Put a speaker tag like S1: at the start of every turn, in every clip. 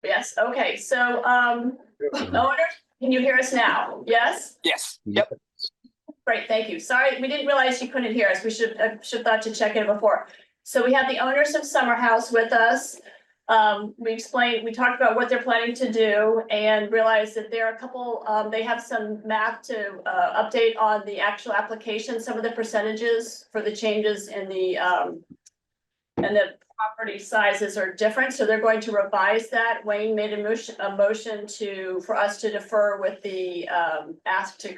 S1: Yes, okay, so, owners, can you hear us now? Yes?
S2: Yes. Yep.
S1: Great, thank you. Sorry, we didn't realize you couldn't hear us. We should thought to check in before. So we have the owners of Summer House with us. We talked about what they're planning to do and realized that there are a couple, they have some math to update on the actual application, some of the percentages for the changes in the and the property sizes are different, so they're going to revise that. Wayne made a motion for us to defer with the ask to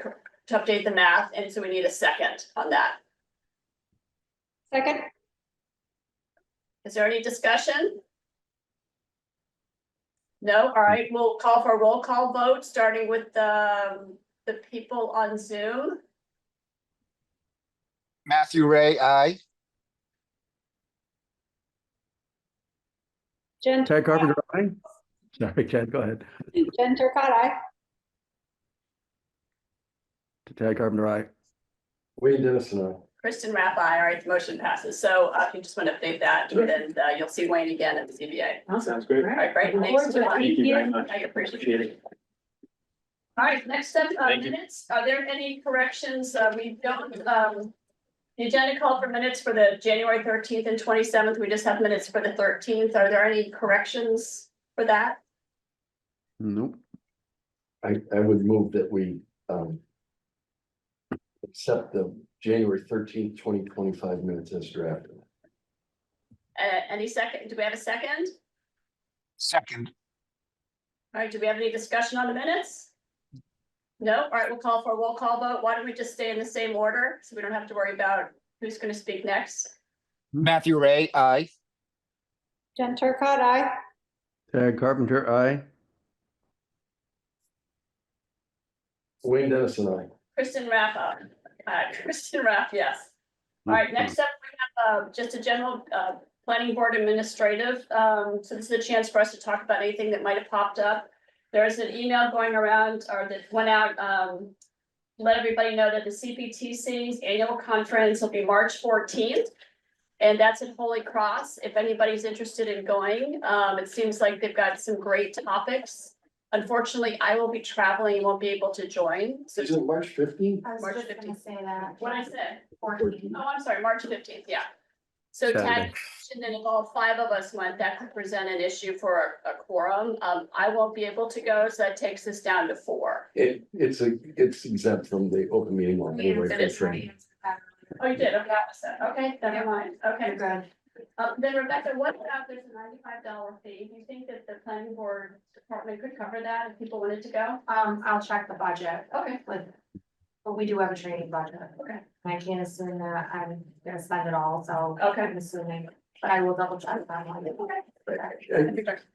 S1: update the math, and so we need a second on that.
S3: Second.
S1: Is there any discussion? No, all right, we'll call for a roll call vote, starting with the people on Zoom.
S2: Matthew Ray, aye.
S3: Jen.
S4: Ted Carpenter, aye. Sorry, Jen, go ahead.
S3: Jen Turcott, aye.
S4: Ted Carpenter, aye.
S5: Wayne Dennison,
S1: Kristen Rapp, aye. All right, the motion passes. So if you just want to update that, and then you'll see Wayne again at the ZBA.
S6: Sounds great.
S1: All right, great. Thanks.
S6: Thank you very much.
S1: I appreciate
S6: Appreciate
S1: it.
S6: it.
S1: All right, next up,
S6: Thank you.
S1: minutes. Are there any corrections? We don't, the agenda called for minutes for the January 13th and 27th. We just have minutes for the 13th. Are there any corrections for that?
S4: Nope.
S5: I would move that we accept the January 13th, 2025 minutes as drafted.
S1: Any second? Do we have a second?
S2: Second.
S1: All right, do we have any discussion on the minutes? No? All right, we'll call for a roll call vote. Why don't we just stay in the same order so we don't have to worry about who's going to speak next?
S2: Matthew Ray, aye.
S3: Jen Turcott, aye.
S4: Ted Carpenter, aye.
S5: Wayne Dennison, aye.
S1: Kristen Raff, Kristen Raff, yes. All right, next up, we have just a general planning board administrative. So this is a chance for us to talk about anything that might have popped up. There's an email going around or that went out, let everybody know that the CPTC's annual conference will be March 14th. And that's at Holy Cross. If anybody's interested in going, it seems like they've got some great topics. Unfortunately, I will be traveling and won't be able to join. So
S5: Is it March 15th?
S3: I was
S1: March
S3: just gonna
S1: 15th.
S3: say that.
S1: what I said.
S3: 14.
S1: Oh, I'm sorry, March 15th, yeah. So
S4: Saturday.
S1: tag, and then if all 5 of us went, that could present an issue for a quorum. I won't be able to go, so that takes us down to 4.
S5: It's exempt from the open meeting law anyway.
S1: It is.
S5: for training.
S1: Oh, you did, okay, okay, never mind, okay.
S3: Good.
S1: Then Rebecca, what about there's a $95 fee? Do you think that the planning board department could cover that if people wanted to go?
S7: I'll check the budget,
S1: Okay,
S7: but we do have a training budget.
S1: Okay.
S7: And I can't assume that I'm gonna spend it all, so.
S1: Okay.
S7: I'm assuming, but I will double check that one.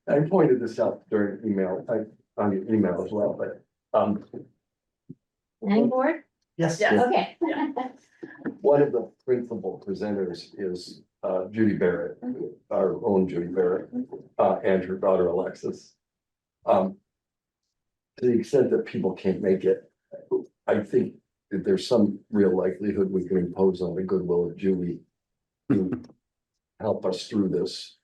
S5: I pointed this out during email, on the email as well, but
S7: Planning board?
S5: yes,
S1: Yes.
S7: Okay.
S1: Yeah.
S5: one of the principal presenters is Judy Barrett, our own Judy Barrett, and her daughter Alexis. To the extent that people can't make it, I think that there's some real likelihood we can impose on the goodwill of Julie to help us through this,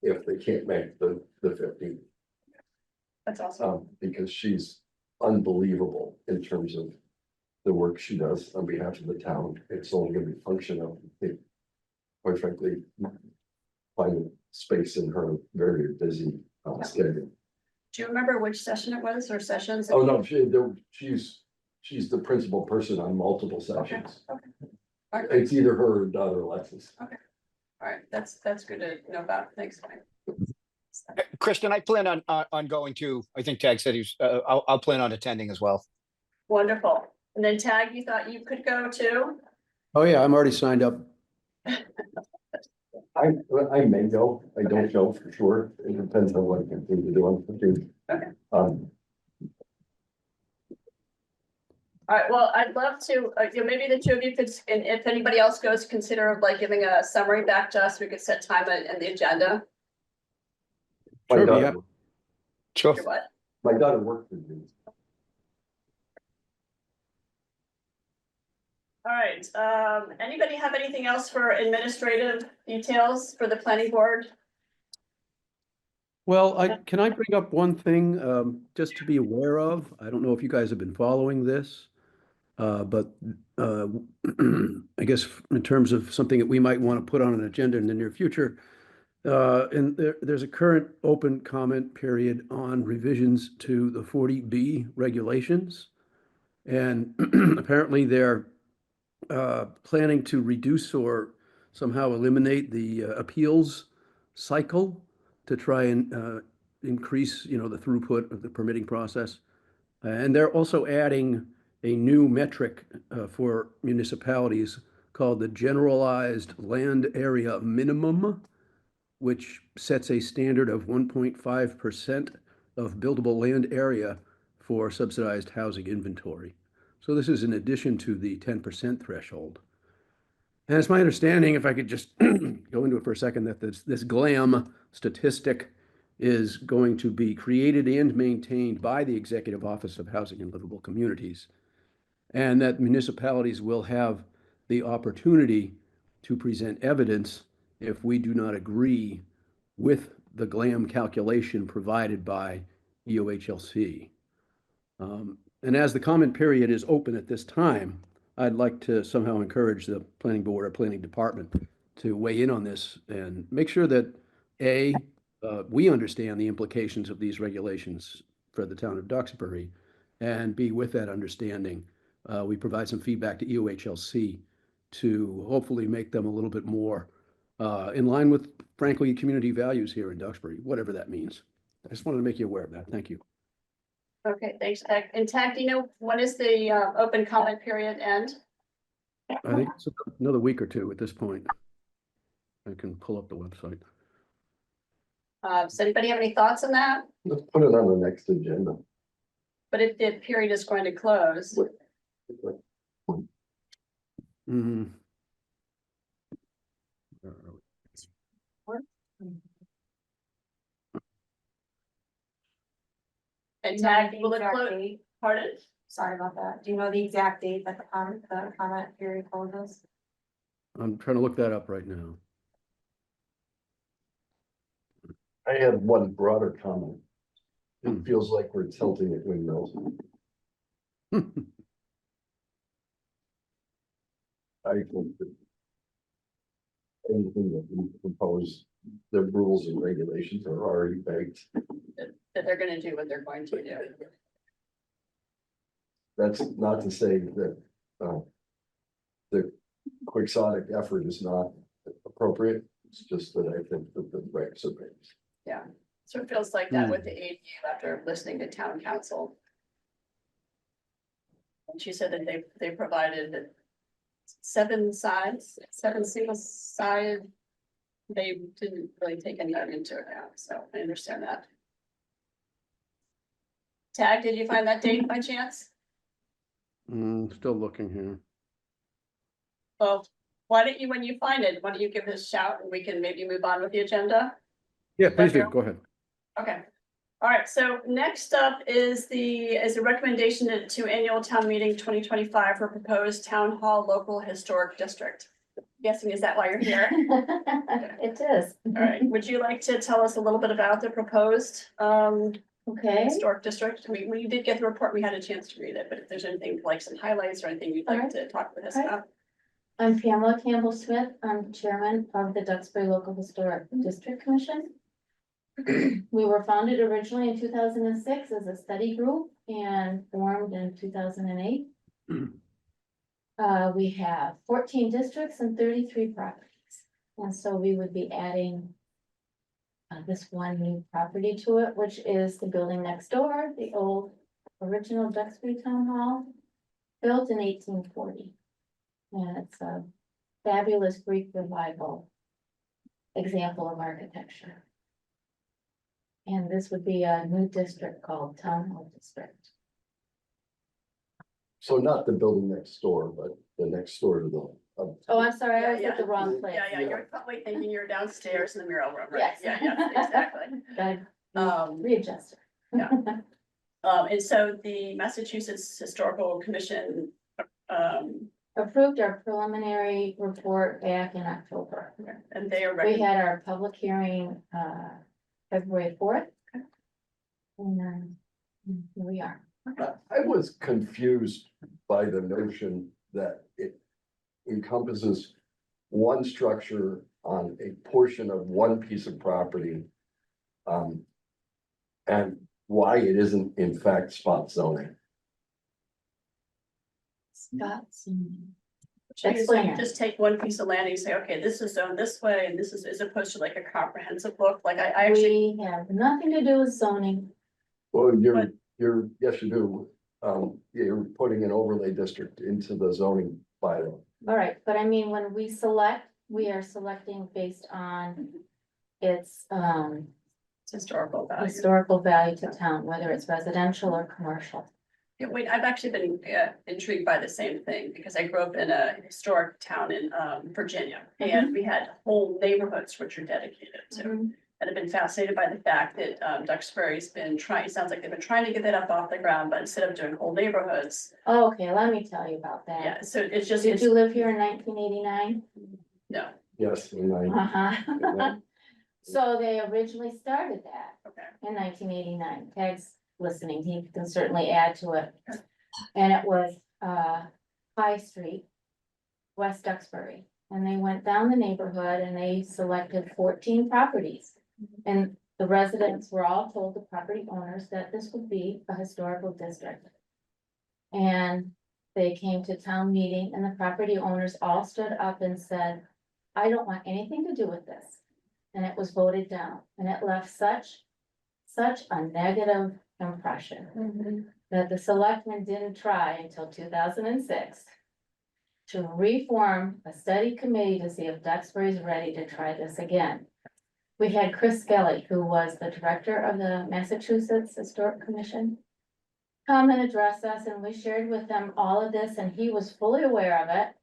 S5: if they can't make the 15th.
S1: That's awesome.
S5: Because she's unbelievable in terms of the work she does on behalf of the town. It's only gonna be functional, quite frankly, finding space in her very busy schedule.
S1: Do you remember which session it was or sessions?
S5: Oh, no, she's the principal person on multiple sessions.
S1: Okay. All right.
S5: It's either her or daughter Alexis.
S1: All right, that's good to know about. Thanks, Mike.
S2: Kristen, I plan on going too. I think Tag said he's, I'll plan on attending as well.
S1: Wonderful. And then Tag, you thought you could go too?
S4: Oh, yeah, I'm already signed up.
S5: I may go, I don't know for sure. It depends on what I can do to do on 15th.
S1: Okay.
S5: Um,
S1: All right, well, I'd love to, maybe the two of you could, and if anybody else goes, consider like giving a summary back to us. We could set time in the agenda.
S5: my
S4: Sure,
S5: daughter-
S4: yeah.
S2: Sure.
S1: Or what?
S5: My daughter worked with me.
S1: All right, anybody have anything else for administrative details for the planning board?
S4: Well, can I bring up one thing, just to be aware of? I don't know if you guys have been following this. But I guess in terms of something that we might want to put on an agenda in the near future, and there's a current open comment period on revisions to the 40B regulations. And apparently they're planning to reduce or somehow eliminate the appeals cycle to try and increase, the throughput of the permitting process. And they're also adding a new metric for municipalities called the Generalized Land Area Minimum, which sets a standard of 1.5% of buildable land area for subsidized housing inventory. So this is in addition to the 10% threshold. And it's my understanding, if I could just go into it for a second, that this GLAM statistic is going to be created and maintained by the Executive Office of Housing and Livable Communities, and that municipalities will have the opportunity to present evidence if we do not agree with the GLAM calculation provided by EOHLC. And as the comment period is open at this time, I'd like to somehow encourage the planning board or planning department to weigh in on this and make sure that we understand the implications of these regulations for the town of Duxbury, and B, with that understanding, we provide some feedback to EOHLC to hopefully make them a little bit more in line with, frankly, community values here in Duxbury, whatever that means. I just wanted to make you aware of that. Thank you.
S1: Okay, thanks, Tag. And Tag, do you know, when is the open comment period end?
S4: I think it's another week or two at this point. I can pull up the website.
S1: Does anybody have any thoughts on that?
S5: Let's put it on the next agenda.
S1: But if the period is going to close,
S4: Mhm.
S1: and
S7: Do you know
S1: Tag,
S7: the
S1: will it
S7: exact
S1: close?
S7: date?
S1: Pardon?
S7: Sorry about that. Do you know the exact date that the comment period closes?
S4: I'm trying to look that up right now.
S5: I have one broader comment.
S4: Hmm.
S5: It feels like we're tilting at windmills. I think that anything that we propose, the rules and regulations are already baked.
S1: That they're gonna do what they're going to do.
S5: That's not to say that the quixotic effort is not appropriate. It's just that I think that the regs are baked.
S1: Yeah, so it feels like that with the ADU after listening to town council. And she said that they provided 7 sides, 7 single sided. They didn't really take any of that into account, so I understand that. Tag, did you find that date by chance?
S4: Still looking here.
S1: Well, why don't you, when you find it, why don't you give us a shout and we can maybe move on with the agenda?
S4: Yeah, please do.
S1: Fair?
S4: Go ahead.
S1: Okay. All right, so next up is a recommendation to annual town meeting 2025 for proposed town hall local historic district. Guessing, is that why you're here?
S6: It is.
S1: All right, would you like to tell us a little bit about the proposed
S6: Okay,
S1: historic district? I mean, we did get the report, we had a chance to read it, but if there's anything like some highlights or anything you'd like
S6: Alright.
S1: to talk with us
S6: Alright.
S1: about.
S6: I'm Pamela Campbell Smith. I'm chairman of the Duxbury Local Historic District Commission. We were founded originally in 2006 as a study group and formed in 2008. We have 14 districts and 33 properties. And so we would be adding this one new property to it, which is the building next door, the old original Duxbury Town Hall, built in 1840. And it's a fabulous Greek revival example of architecture. And this would be a new district called Town Hall District.
S5: So not the building next door, but the next door to the.
S6: Oh, I'm sorry, I was
S1: Yeah,
S6: at the wrong place.
S1: Yeah, you're probably thinking you're downstairs in the mural room, right?
S6: Yes.
S1: Yeah, exactly.
S6: Gotta readjust it.
S1: And so the Massachusetts Historical Commission,
S6: Approved our preliminary report back in October.
S1: and they are
S6: We
S1: recommending,
S6: had our public hearing, February 4th. And then here we are.
S5: I was confused by the notion that it encompasses one structure on a portion of one piece of property. And why it isn't in fact spot zoning.
S6: Scott's.
S1: So
S6: Explain
S1: you
S6: it.
S1: just take one piece of land and you say, okay, this is zoned this way, and this is, as opposed to like a comprehensive look, like I actually.
S6: We have nothing to do with zoning.
S5: Well,
S1: But-
S5: yes, you do. You're putting an overlay district into the zoning bylaw.
S6: All right, but I mean, when we select, we are selecting based on its
S1: It's historical value.
S6: historical value to town, whether it's residential or commercial.
S1: Yeah, wait, I've actually been intrigued by the same thing, because I grew up in a historic town in Virginia. And we had whole neighborhoods which are dedicated to, and I've been fascinated by the fact that Duxbury's been trying, it sounds like they've been trying to get that up off the ground, but instead of doing whole neighborhoods.
S6: Okay, let me tell you about that.
S1: Yeah, so it's just,
S6: Did
S1: it's,
S6: you live here in 1989?
S1: no,
S5: Yes, and I,
S6: Uh-huh. So they originally started that
S1: okay.
S6: in 1989. Tag's listening, he can certainly add to it. And it was High Street, West Duxbury. And they went down the neighborhood and they selected 14 properties. And the residents were all told, the property owners, that this would be a historical district. And they came to town meeting and the property owners all stood up and said, I don't want anything to do with this. And it was voted down, and it left such a negative impression that the selectmen didn't try until 2006 to reform a study committee to see if Duxbury's ready to try this again. We had Chris Skelly, who was the director of the Massachusetts Historic Commission, come and address us, and we shared with them all of this, and he was fully aware of it.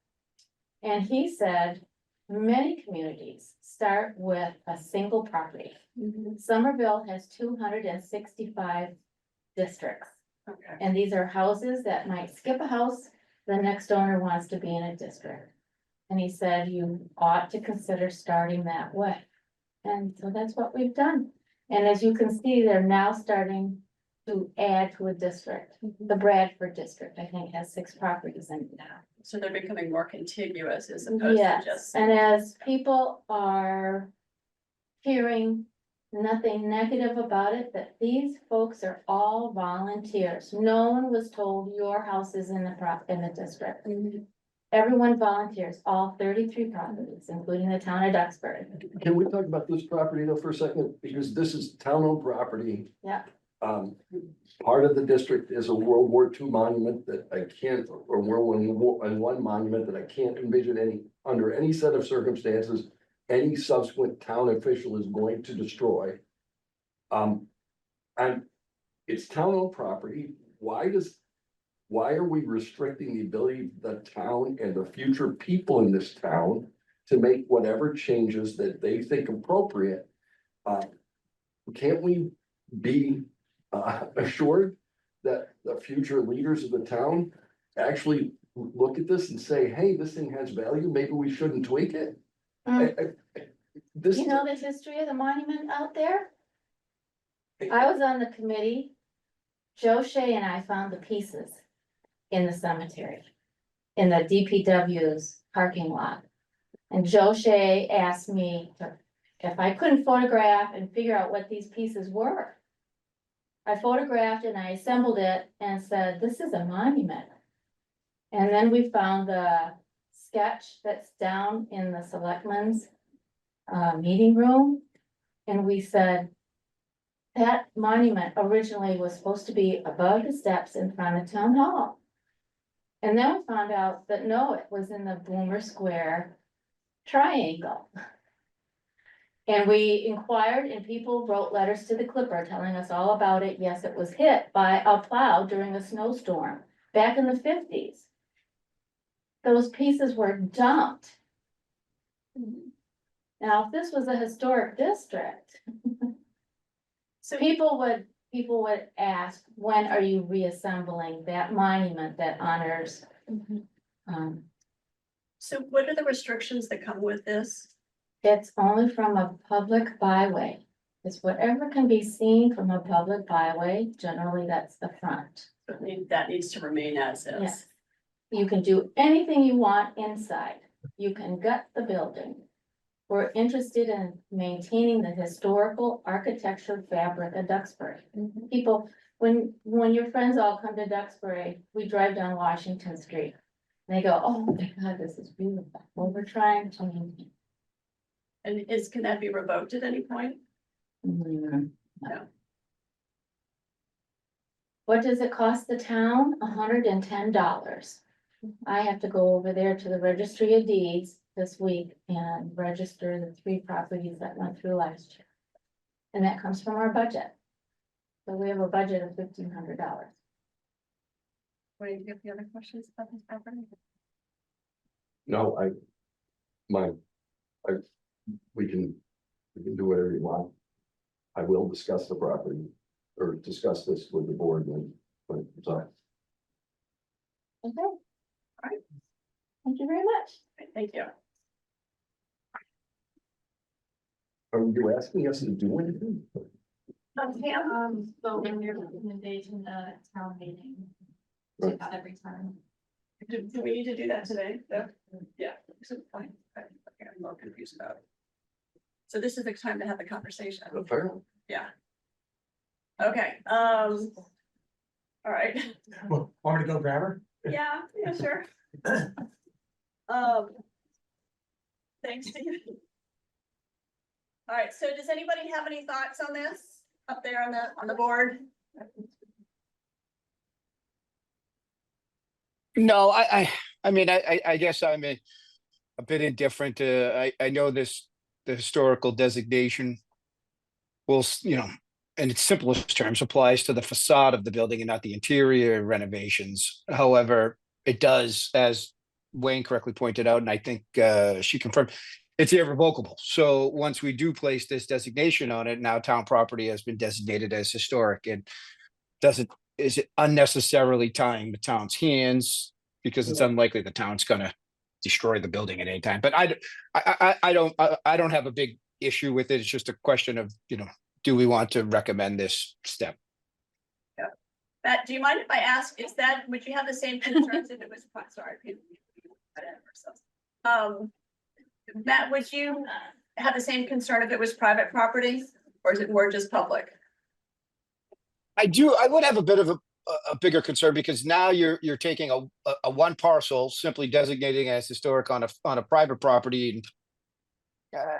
S6: And he said, many communities start with a single property. Somerville has 265 districts.
S1: Okay.
S6: And these are houses that might skip a house, the next owner wants to be in a district. And he said, you ought to consider starting that way. And so that's what we've done. And as you can see, they're now starting to add to a district. The Bradford district, I think, has 6 properties in it now.
S1: So they're becoming more contiguous as opposed to
S6: Yes,
S1: just.
S6: and as people are hearing nothing negative about it, that these folks are all volunteers. No one was told your house is in the district. Everyone volunteers, all 33 properties, including the town of Duxbury.
S5: can we talk about this property though for a second? Because this is town-owned property.
S6: Yeah.
S5: Part of the district is a World War II monument that I can't, or World War I monument that I can't envision under any set of circumstances, any subsequent town official is going to destroy. And it's town-owned property. Why are we restricting the ability of the town and the future people in this town to make whatever changes that they think appropriate? Can't we be assured that the future leaders of the town actually look at this and say, hey, this thing has value, maybe we shouldn't tweak it? This,
S6: You know the history of the monument out there? I was on the committee. Joe Shea and I found the pieces in the cemetery, in the DPW's parking lot. And Joe Shea asked me if I couldn't photograph and figure out what these pieces were. I photographed and I assembled it and said, this is a monument. And then we found the sketch that's down in the selectmen's meeting room. And we said, that monument originally was supposed to be above the steps in front of town hall. And then we found out that no, it was in the Boomer Square triangle. And we inquired and people wrote letters to the Clipper telling us all about it. Yes, it was hit by a plow during a snowstorm back in the 50s. Those pieces were dumped. Now, if this was a historic district,
S1: So
S6: people would ask, when are you reassembling that monument that honors?
S1: So what are the restrictions that come with this?
S6: It's only from a public byway. It's whatever can be seen from a public byway, generally that's the front.
S1: That needs to remain as
S6: Yeah.
S1: is.
S6: You can do anything you want inside. You can gut the building. We're interested in maintaining the historical architecture fabric of Duxbury. People, when your friends all come to Duxbury, we drive down Washington Street. And they go, oh my God, this is beautiful. Well, we're trying to maintain.
S1: And can that be revoked at any point?
S6: No.
S1: No.
S6: What does it cost the town? $110. I have to go over there to the Registry of Deeds this week and register the 3 properties that went through last year. And that comes from our budget. So we have a budget of $1,500.
S1: What do you have the other questions about this property?
S5: No, we can do whatever you want. I will discuss the property or discuss this with the board when it comes up.
S6: Okay. All right. Thank you very much.
S1: Thank you.
S5: Are you asking us to do anything?
S1: Pam,
S7: So when your recommendation, town meeting.
S5: Right.
S7: Every time.
S1: do we need to do that today? No? Yeah. So, fine. Okay, I'm a little confused about it. So this is the time to have the conversation.
S5: Apparently.
S1: Yeah. Okay, all right.
S8: Want me to go grab her?
S1: Yeah, sure. Thanks, Steve. All right, so does anybody have any thoughts on this up there on the board?
S2: No, I mean, I guess I'm a bit indifferent. I know the historical designation will, in its simplest terms, applies to the facade of the building and not the interior renovations. However, it does, as Wayne correctly pointed out, and I think she confirmed, it's irrevocable. So once we do place this designation on it, now town property has been designated as historic and is it unnecessarily tying the town's hands because it's unlikely the town's gonna destroy the building at any time. But I don't have a big issue with it. It's just a question of, do we want to recommend this step?
S1: Matt, do you mind if I ask, would you have the same concerns if it was, sorry. Matt, would you have the same concern if it was private property, or is it more just public?
S2: I would have a bit of a bigger concern because now you're taking a one parcel, simply designating as historic on a private property. And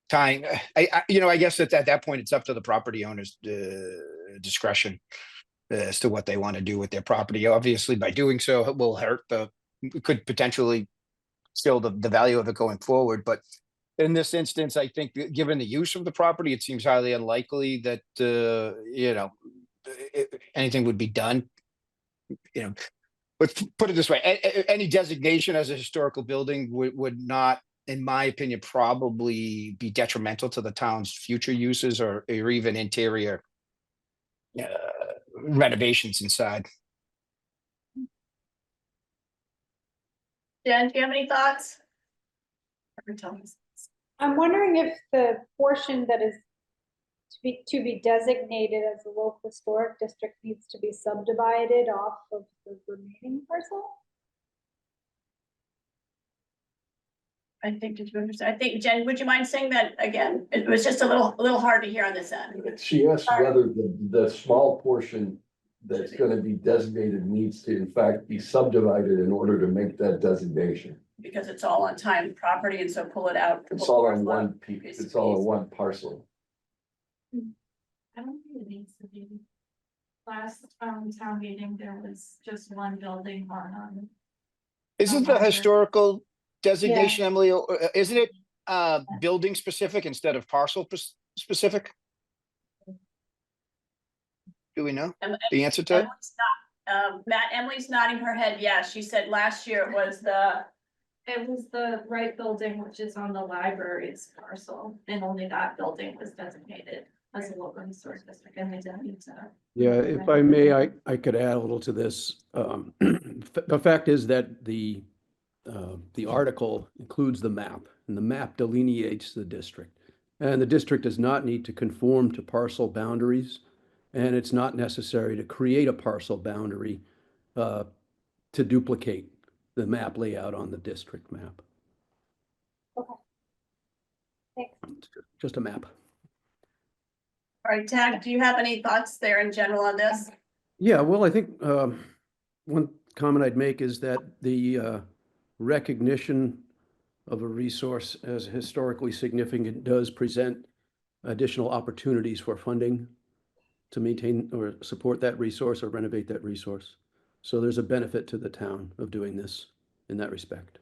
S2: tying, I guess at that point, it's up to the property owner's discretion as to what they want to do with their property. Obviously, by doing so, it will hurt could potentially still the value of it going forward. But in this instance, I think given the use of the property, it seems highly unlikely that, anything would be done. But put it this way, any designation as a historical building would not, in my opinion, probably be detrimental to the town's future uses or even interior renovations inside.
S1: Jen, do you have any thoughts?
S3: I'm wondering if the portion that is to be designated as a local historic district needs to be subdivided off of the remaining parcel?
S1: I think, did you understand? I think, Jen, would you mind saying that again? It was just a little hard to hear on this end.
S5: She asked whether the small portion that's gonna be designated needs to in fact be subdivided in order to make that designation.
S1: Because it's all on time property, and so pull it out.
S5: It's all on one piece, it's all on one parcel.
S7: I don't think it needs to be. Last town meeting, there was just one building on.
S2: Isn't the
S7: Roger.
S2: historical designation, Emily, isn't it building specific instead of parcel specific? Do we know the answer to it?
S1: Emily's nodding her head. Yeah, she said last year it was
S7: the right building, which is on the library's parcel, and only that building was designated as a local historic district, and they didn't need to.
S4: Yeah, if I may, I could add a little to this. The fact is that the article includes the map, and the map delineates the district. And the district does not need to conform to parcel boundaries. And it's not necessary to create a parcel boundary to duplicate the map layout on the district map.
S3: Thanks.
S4: It's just a map.
S1: All right, Tag, do you have any thoughts there in general on this?
S4: Yeah, well, I think one comment I'd make is that the recognition of a resource as historically significant does present additional opportunities for funding to maintain or support that resource or renovate that resource. So there's a benefit to the town of doing this in that respect.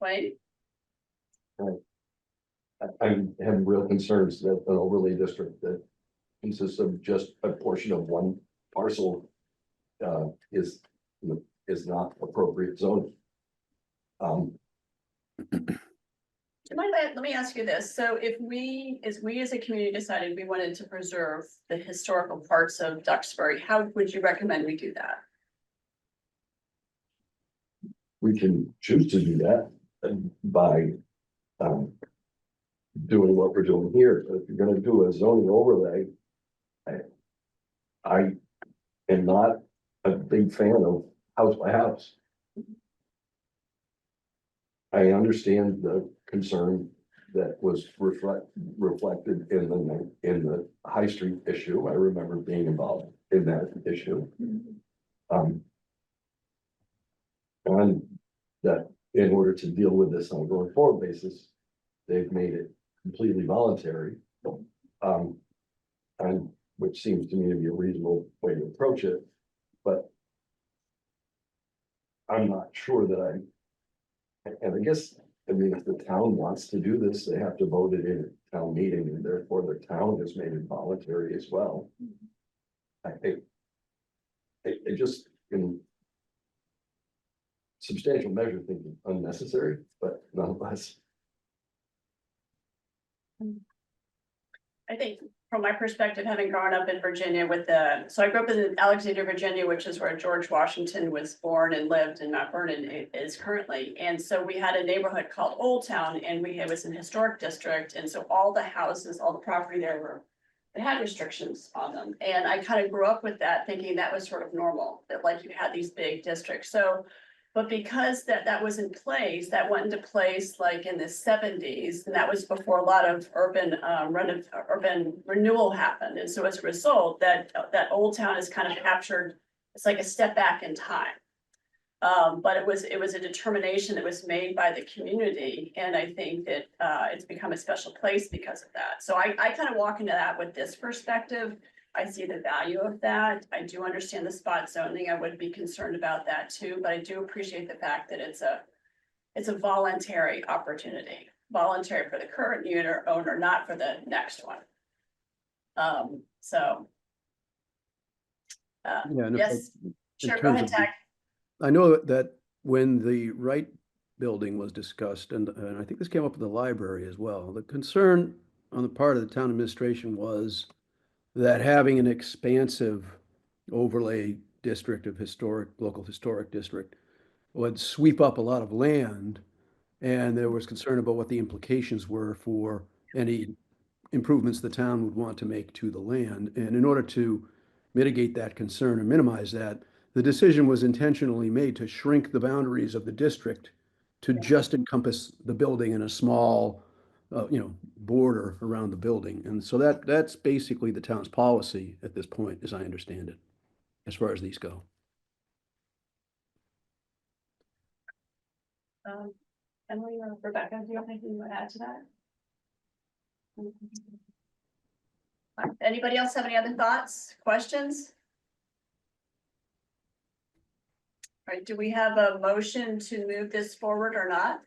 S1: Wayne?
S5: I have real concerns that an overlay district that consists of just a portion of one parcel is not appropriate zoning.
S1: Let me ask you this. So if we as a community decided we wanted to preserve the historical parts of Duxbury, how would you recommend we do that?
S5: We can choose to do that by doing what we're doing here. But if you're gonna do a zoning overlay, I am not a big fan of house by house. I understand the concern that was reflected in the High Street issue. I remember being involved in that issue. And that in order to deal with this on a going forward basis, they've made it completely voluntary. And which seems to me to be a reasonable way to approach it, but I'm not sure that and I guess, I mean, if the town wants to do this, they have to vote it in at town meeting, and therefore the town has made it voluntary as well. I think it just in substantial measure thinking unnecessary, but nonetheless.
S1: I think from my perspective, having grown up in Virginia so I grew up in Alexandria, Virginia, which is where George Washington was born and lived, and Mount Vernon is currently. And so we had a neighborhood called Old Town, and it was an historic district. And so all the houses, all the property there it had restrictions on them. And I kind of grew up with that, thinking that was sort of normal, that like you had these big districts. So but because that was in place, that went into place like in the 70s, and that was before a lot of urban renewal happened. And so as a result, that Old Town is kind of captured, it's like a step back in time. But it was a determination that was made by the community, and I think that it's become a special place because of that. So I kind of walk into that with this perspective. I see the value of that. I do understand the spot zoning. I would be concerned about that too, but I do appreciate the fact that it's a voluntary opportunity, voluntary for the current unit owner, not for the next one.
S4: Yeah, and
S1: yes, sure, go
S4: terms
S1: ahead,
S4: of
S1: Tag.
S4: I know that when the Wright building was discussed, and I think this came up at the library as well, the concern on the part of the town administration was that having an expansive overlay district of local historic district would sweep up a lot of land. And there was concern about what the implications were for any improvements the town would want to make to the land. And in order to mitigate that concern or minimize that, the decision was intentionally made to shrink the boundaries of the district to just encompass the building in a small border around the building. And so that's basically the town's policy at this point, as I understand it, as far as these go.
S1: Emily or Rebecca, do you have anything you want to add to that? Anybody else have any other thoughts, questions? All right, do we have a motion to move this forward or not?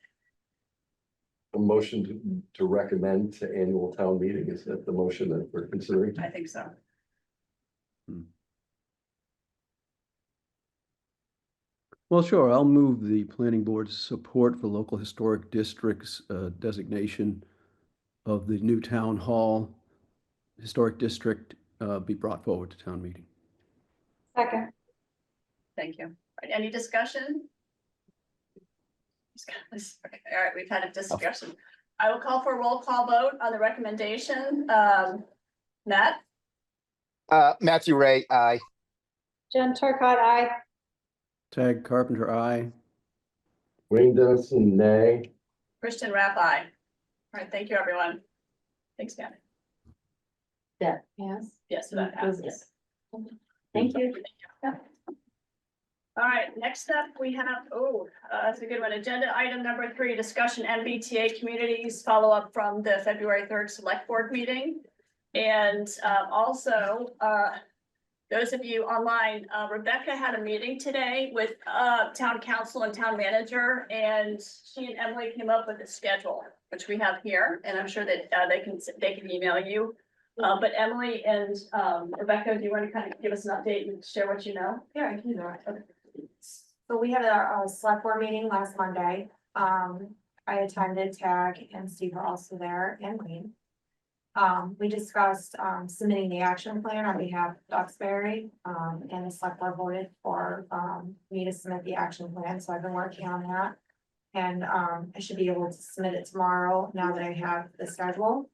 S5: A motion to recommend to annual town meeting, is that the motion that we're considering?
S1: I think so.
S4: Well, sure. I'll move the planning board's support for local historic districts designation of the new town hall historic district be brought forward to town meeting.
S3: Second.
S1: Thank you. All right, any discussion? Okay, all right, we've had a discussion. I will call for a roll call vote on the recommendation. Matt,
S2: Matthew Ray, aye.
S3: Jen Turcott, aye.
S4: Tag Carpenter, I.
S5: Wayne Dennison, nay.
S1: Kristen Rapp, aye. All right, thank you, everyone. Thanks, Matt.
S6: That, yes.
S1: Yes, that passes.
S6: Thank you.
S1: All right, next up, we have, that's a good one. Agenda item number 3, discussion MBTA communities, follow-up from the February 3rd select board meeting. And also, those of you online, Rebecca had a meeting today with town council and town manager, and she and Emily came up with a schedule, which we have here, and I'm sure that they can email you. But Emily and Rebecca, do you want to kind of give us an update and share what you know?
S9: Yeah, I can do it. So we had a select board meeting last Monday. I attended, Tag and Steve were also there, and Wayne. We discussed submitting the action plan on behalf of Duxbury, and the select board voted for me to submit the action plan, so I've been working on that. And I should be able to submit it tomorrow, now that I have the schedule.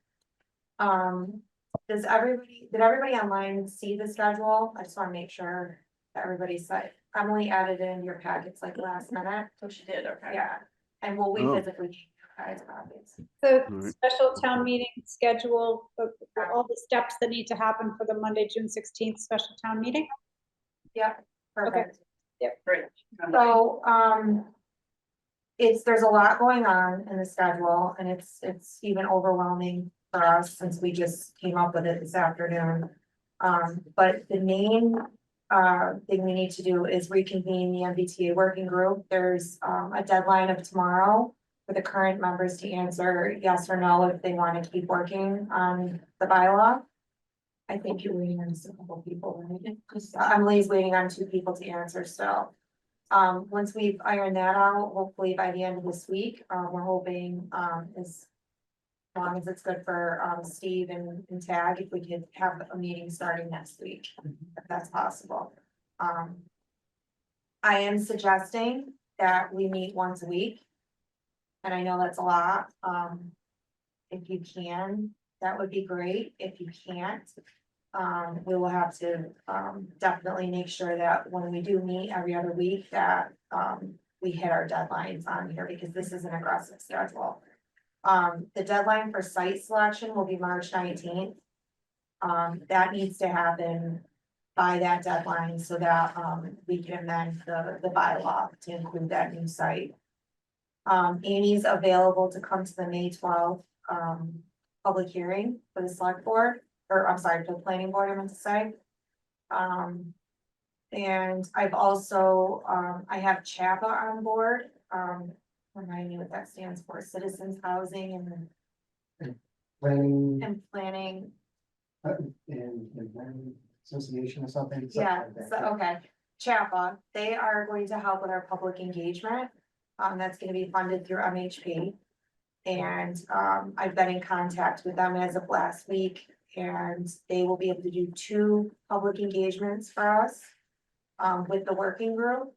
S9: Did everybody online see the schedule? I just want to make sure that everybody's set. Emily added it in your packets like last minute.
S1: So she did, okay.
S9: Yeah, and we'll
S4: Oh.
S9: physically give you guys copies.
S3: So
S4: Alright.
S3: special town meeting schedule, all the steps that need to happen for the Monday, June 16th special town meeting.
S9: Yep, perfect.
S1: Great.
S9: So, there's a lot going on in the schedule, and it's even overwhelming for us since we just came up with it this afternoon. But the main thing we need to do is reconvene the MBTA working group. There's a deadline of tomorrow for the current members to answer yes or no if they want to keep working on the bylaw. I think you're waiting on just a couple people, right? Because Emily's waiting on 2 people to answer still. Once we've ironed that out, hopefully by the end of this week, we're hoping as long as it's good for Steve and Tag, if we could have a meeting starting next week, if that's possible. I am suggesting that we meet once a week. And I know that's a lot. If you can, that would be great. If you can't, we will have to definitely make sure that when we do meet every other week that we hit our deadlines on here, because this is an aggressive schedule. The deadline for site selection will be March 19th. That needs to happen by that deadline so that we can amend the bylaw to include that new site. Amy's available to come to the May 12th public hearing for the select board, or I'm sorry, for the planning board, I meant to say. And I've also, I have CHAPA on board. Remind me what that stands for, Citizens Housing
S8: Planning
S9: and Planning.
S8: and planning association or something.
S9: Yeah, so, okay, CHAPA, they are going to help with our public engagement. That's gonna be funded through MHP. And, I've been in contact with them as of last week, and they will be able to do 2 public engagements for us. With the working group,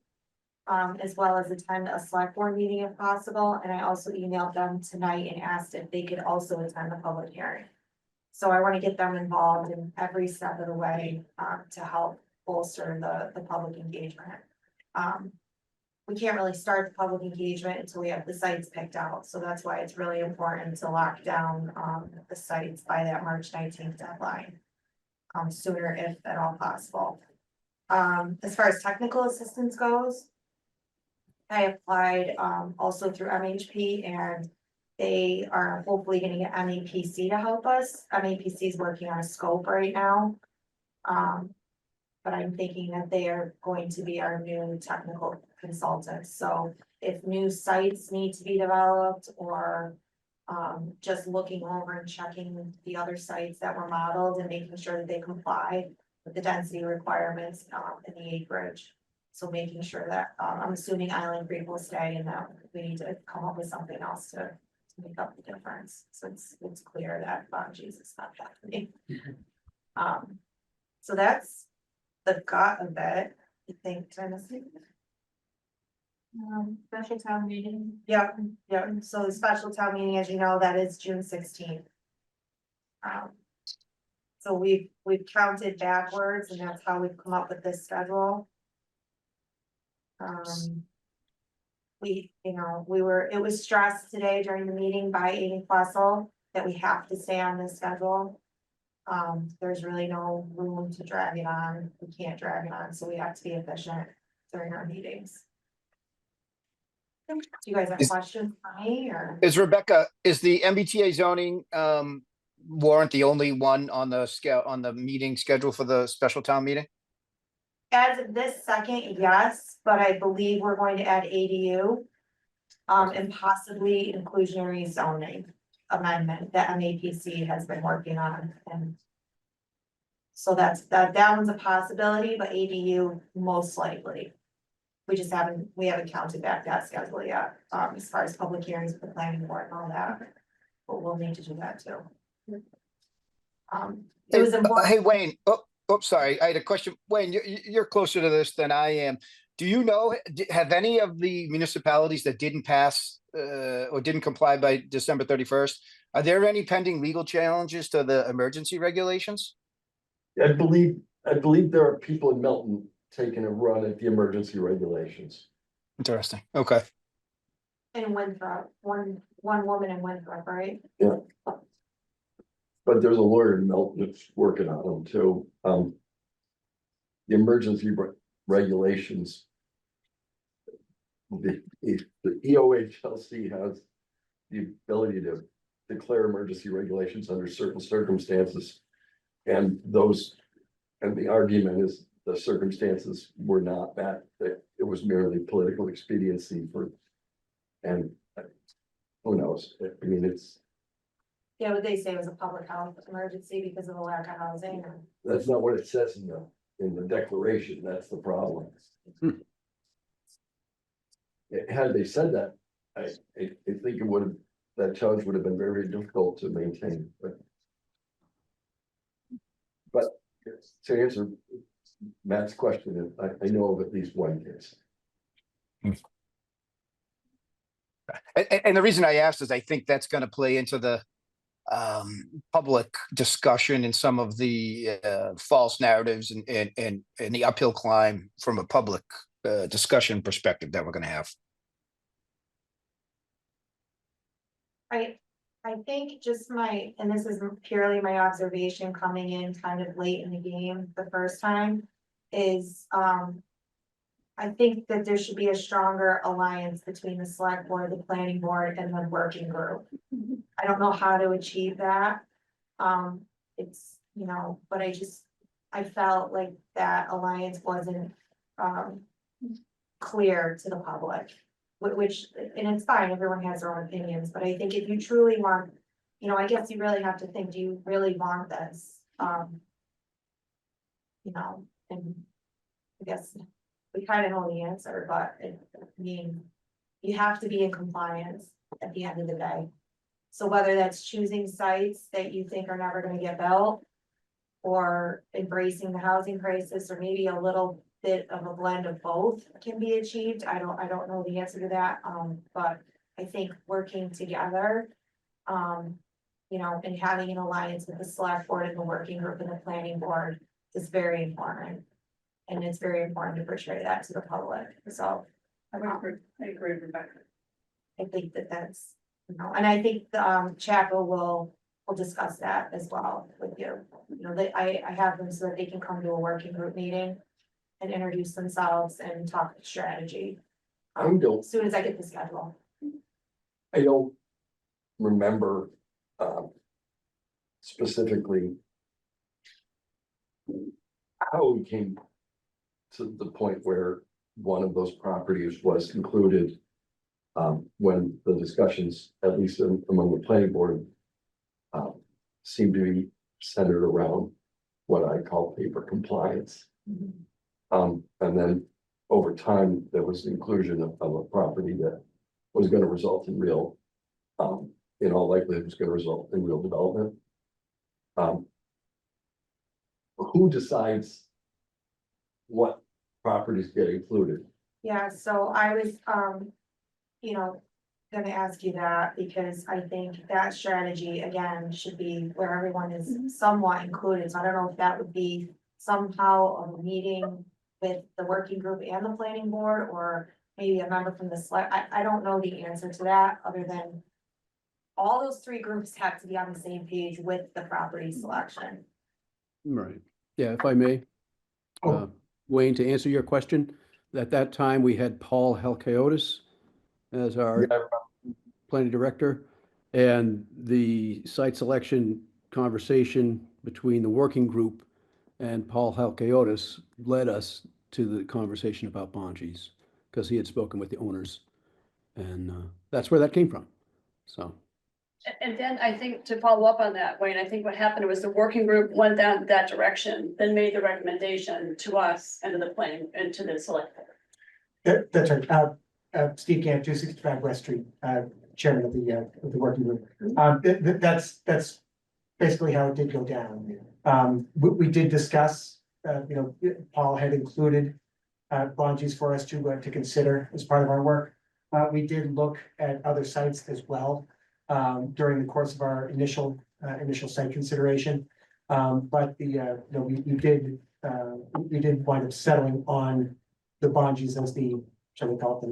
S9: as well as attend a select board meeting if possible, and I also emailed them tonight and asked if they could also attend the public hearing. So I want to get them involved in every step of the way, to help bolster the public engagement. We can't really start the public engagement until we have the sites picked out, so that's why it's really important to lock down, the sites by that March 19th deadline. Sooner if at all possible. As far as technical assistance goes, I applied also through MHP, and they are hopefully gonna get MEPC to help us. MEPC is working on a scope right now. But I'm thinking that they are going to be our new technical consultants. So if new sites need to be developed, or just looking over and checking the other sites that were modeled and making sure that they comply with the density requirements in the acreage. So making sure that, I'm assuming Island Creek will stay, and that we need to come up with something else to make up the difference. So it's clear that, Jesus, not happening. So that's the gut of it, I think, Tennessee.
S7: Special town meeting.
S9: Yeah, yeah, so the special town meeting, as you know, that is June 16th. So we've counted backwards and that's how we've come up with this schedule. It was stressed today during the meeting by Amy Fussell that we have to stay on this schedule. There's really no room to drag it on. We can't drag it on, so we have to be efficient during our meetings. Do you guys have questions for me or?
S2: Is the MBTA zoning warrant the only one on the scale, on the meeting schedule for the special town meeting?
S9: As of this second, yes, but I believe we're going to add ADU. And possibly inclusionary zoning amendment that MAPC has been working on and. So that one's a possibility, but ADU most likely. We haven't counted back that schedule yet, as far as public hearings with the planning board and all that. But we'll need to do that too. It was important.
S2: Hey, Wayne, sorry, I had a question. Wayne, you're closer to this than I am. Do you know, have any of the municipalities that didn't pass or didn't comply by December 31st, are there any pending legal challenges to the emergency regulations?
S5: I believe there are people in Milton taking a run at the emergency regulations.
S2: Interesting. Okay.
S9: In Winthrop, one woman in Winthrop, right?
S5: But there's a lawyer in Milton that's working on them too. The emergency regulations. The EOHLC has the ability to declare emergency regulations under certain circumstances. And the argument is the circumstances were not that it was merely political expediency and who knows? I mean, it's.
S9: Yeah, what they say was a public health emergency because of the lack of housing.
S5: That's not what it says in the declaration. That's the problem. Had they said that, I think that charge would have been very difficult to maintain, but to answer Matt's question, I know of at least one case.
S2: And the reason I asked is I think that's going to play into the public discussion and some of the false narratives and the uphill climb from a public discussion perspective that we're going to have.
S9: I think just and this is purely my observation coming in kind of late in the game the first time, is I think that there should be a stronger alliance between the select board, the planning board, and the working group. I don't know how to achieve that. It's, but I felt like that alliance wasn't clear to the public. Which, and it's fine, everyone has their own opinions, but I think if you truly want, I guess you really have to think, do you really want this? And I guess we kind of know the answer, but you have to be in compliance at the end of the day. So whether that's choosing sites that you think are never gonna get built, or embracing the housing crisis, or maybe a little bit of a blend of both can be achieved. I don't know the answer to that. But I think working together, and having an alliance with the select board and the working group and the planning board is very important. And it's very important to portray that to the public. So
S1: I agree with Rebecca.
S9: I think that's, and I think the chapel will discuss that as well with you. I have them so that they can come to a working group meeting and introduce themselves and talk strategy. As soon as I get the schedule.
S5: I don't remember specifically how we came to the point where one of those properties was included when the discussions, at least among the planning board, seemed to be centered around what I call paper compliance. And then over time, there was the inclusion of a property that was going to result in real, in all likelihood, was going to result in real development. Who decides what properties get included?
S9: Yeah, so I was, you know, gonna ask you that because I think that strategy again should be where everyone is somewhat included. So I don't know if that would be somehow of a meeting with the working group and the planning board, or maybe a member from the select. I don't know the answer to that, other than all those three groups have to be on the same page with the property selection.
S4: Right. Yeah, if I may.
S8: Oh.
S4: Wayne, to answer your question, at that time, we had Paul Halkiotis as our planning director. And the site selection conversation between the working group and Paul Halkiotis led us to the conversation about Bonji's, because he had spoken with the owners. And that's where that came from. So,
S1: And then I think to follow up on that, Wayne, I think what happened was the working group went down that direction, then made the recommendation to us and to the planning and to the select board.
S8: That's right. Steve Camp, 265 West Street, chairman of the working group. That's basically how it did go down. We did discuss, Paul had included Bonji's for us to consider as part of our work. We did look at other sites as well during the course of our initial site consideration. But we did wind up settling on the Bonji's as the, shall we call it,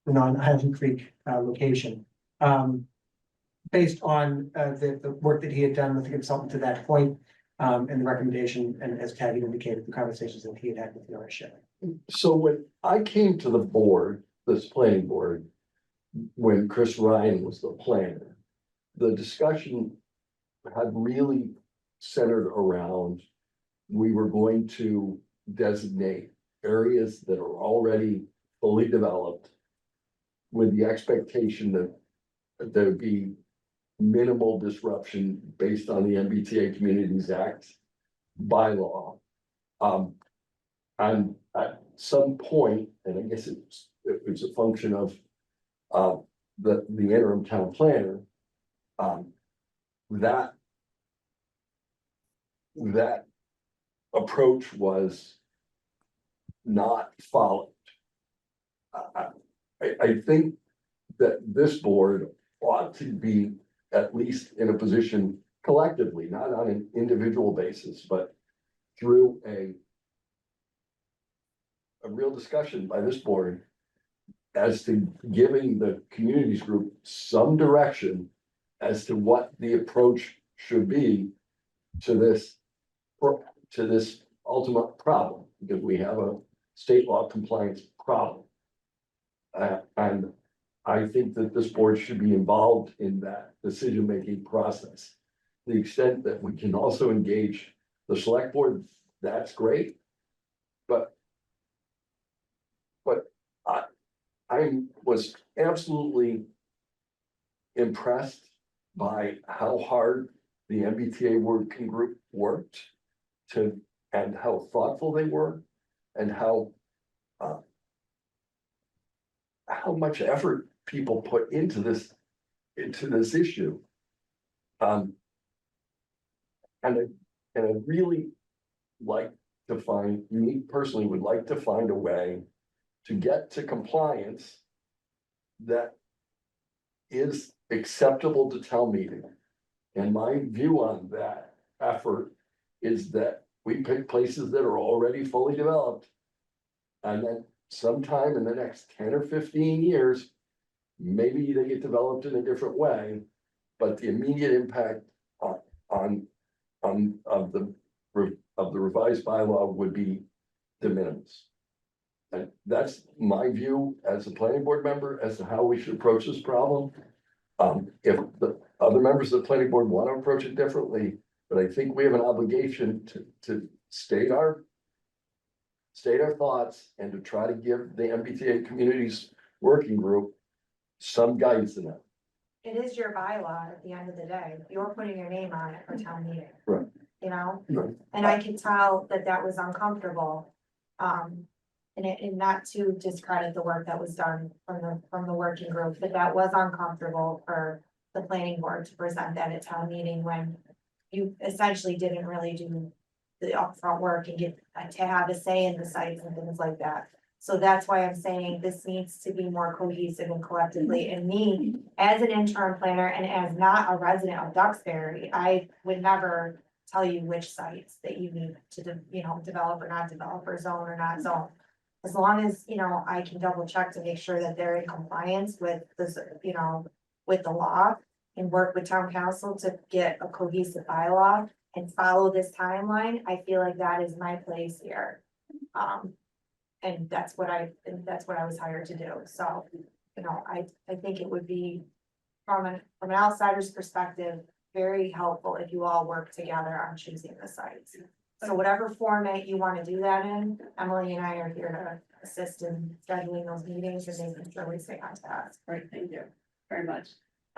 S8: the non-Highland Creek location. Based on the work that he had done with the consultant to that point, and the recommendation, and as Tad had indicated, the conversations that he had had with the ownership.
S5: So when I came to the board, this planning board, when Chris Ryan was the planner, the discussion had really centered around, we were going to designate areas that are already fully developed with the expectation that there would be minimal disruption based on the MBTA Communities Act bylaw. And at some point, and I guess it was a function of the interim town planner, that approach was not followed. I think that this board ought to be at least in a position collectively, not on an individual basis, but through a real discussion by this board as to giving the communities group some direction as to what the approach should be to this ultimate problem, because we have a state law compliance problem. And I think that this board should be involved in that decision-making process. To the extent that we can also engage the select board, that's great. But I was absolutely impressed by how hard the MBTA working group worked and how thoughtful they were, and how much effort people put into this issue. And I really like to find, me personally would like to find a way to get to compliance that is acceptable to town meeting. And my view on that effort is that we pick places that are already fully developed. And then sometime in the next 10 or 15 years, maybe they get developed in a different way, but the immediate impact of the revised bylaw would be de minimis. And that's my view as a planning board member as to how we should approach this problem. If the other members of the planning board want to approach it differently, but I think we have an obligation to state our thoughts and to try to give the MBTA communities working group some guidance in that.
S9: It is your bylaw at the end of the day. You're putting your name on it for town meeting.
S5: Right.
S9: Right. And I can tell that was uncomfortable. And not to discredit the work that was done from the working group, but that was uncomfortable for the planning board to present that at town meeting when you essentially didn't really do the upfront work and get to have a say in the sites and things like that. So that's why I'm saying this needs to be more cohesive and collectively, and me, as an interim planner and as not a resident of Duxbury, I would never tell you which sites that you need to, develop or not develop, or zone or not zone. As long as, I can double check to make sure that they're in compliance with this, with the law, and work with town council to get a cohesive bylaw and follow this timeline, I feel like that is my place here. And that's what I was hired to do, so, I think it would be, from an outsider's perspective, very helpful if you all work together on choosing the sites. So whatever format you wanna do that in, Emily and I are here to assist in scheduling those meetings and making sure we stay on task.
S1: Great, thank you very much.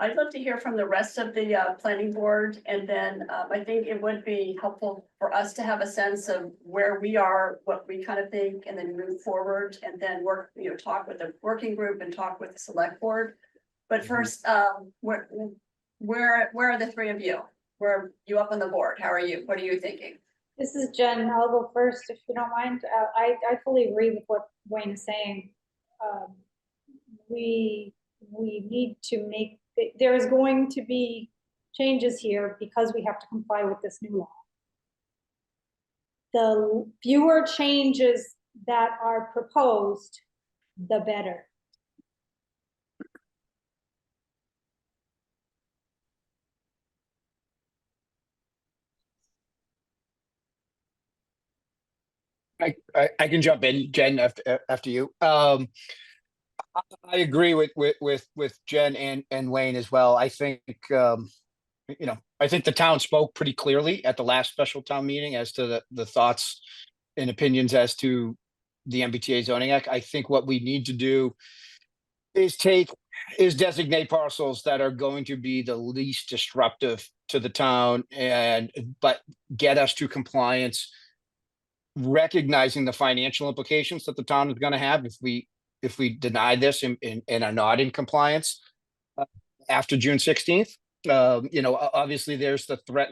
S1: I'd love to hear from the rest of the planning board, and then I think it would be helpful for us to have a sense of where we are, what we kind of think, and then move forward, and then work, talk with the working group and talk with the select board. But first, where are the three of you? Where are you up on the board? How are you? What are you thinking?
S3: This is Jen. I'll go first if you don't mind. I fully agree with what Wayne is saying. We need to make, there is going to be changes here because we have to comply with this new law. The fewer changes that are proposed, the better.
S2: I can jump in, Jen, after you. I agree with Jen and Wayne as well. I think, I think the town spoke pretty clearly at the last special town meeting as to the thoughts and opinions as to the MBTA zoning act. I think what we need to do is designate parcels that are going to be the least disruptive to the town, but get us to compliance, recognizing the financial implications that the town is going to have if we deny this and are not in compliance after June 16th. Obviously there's the threat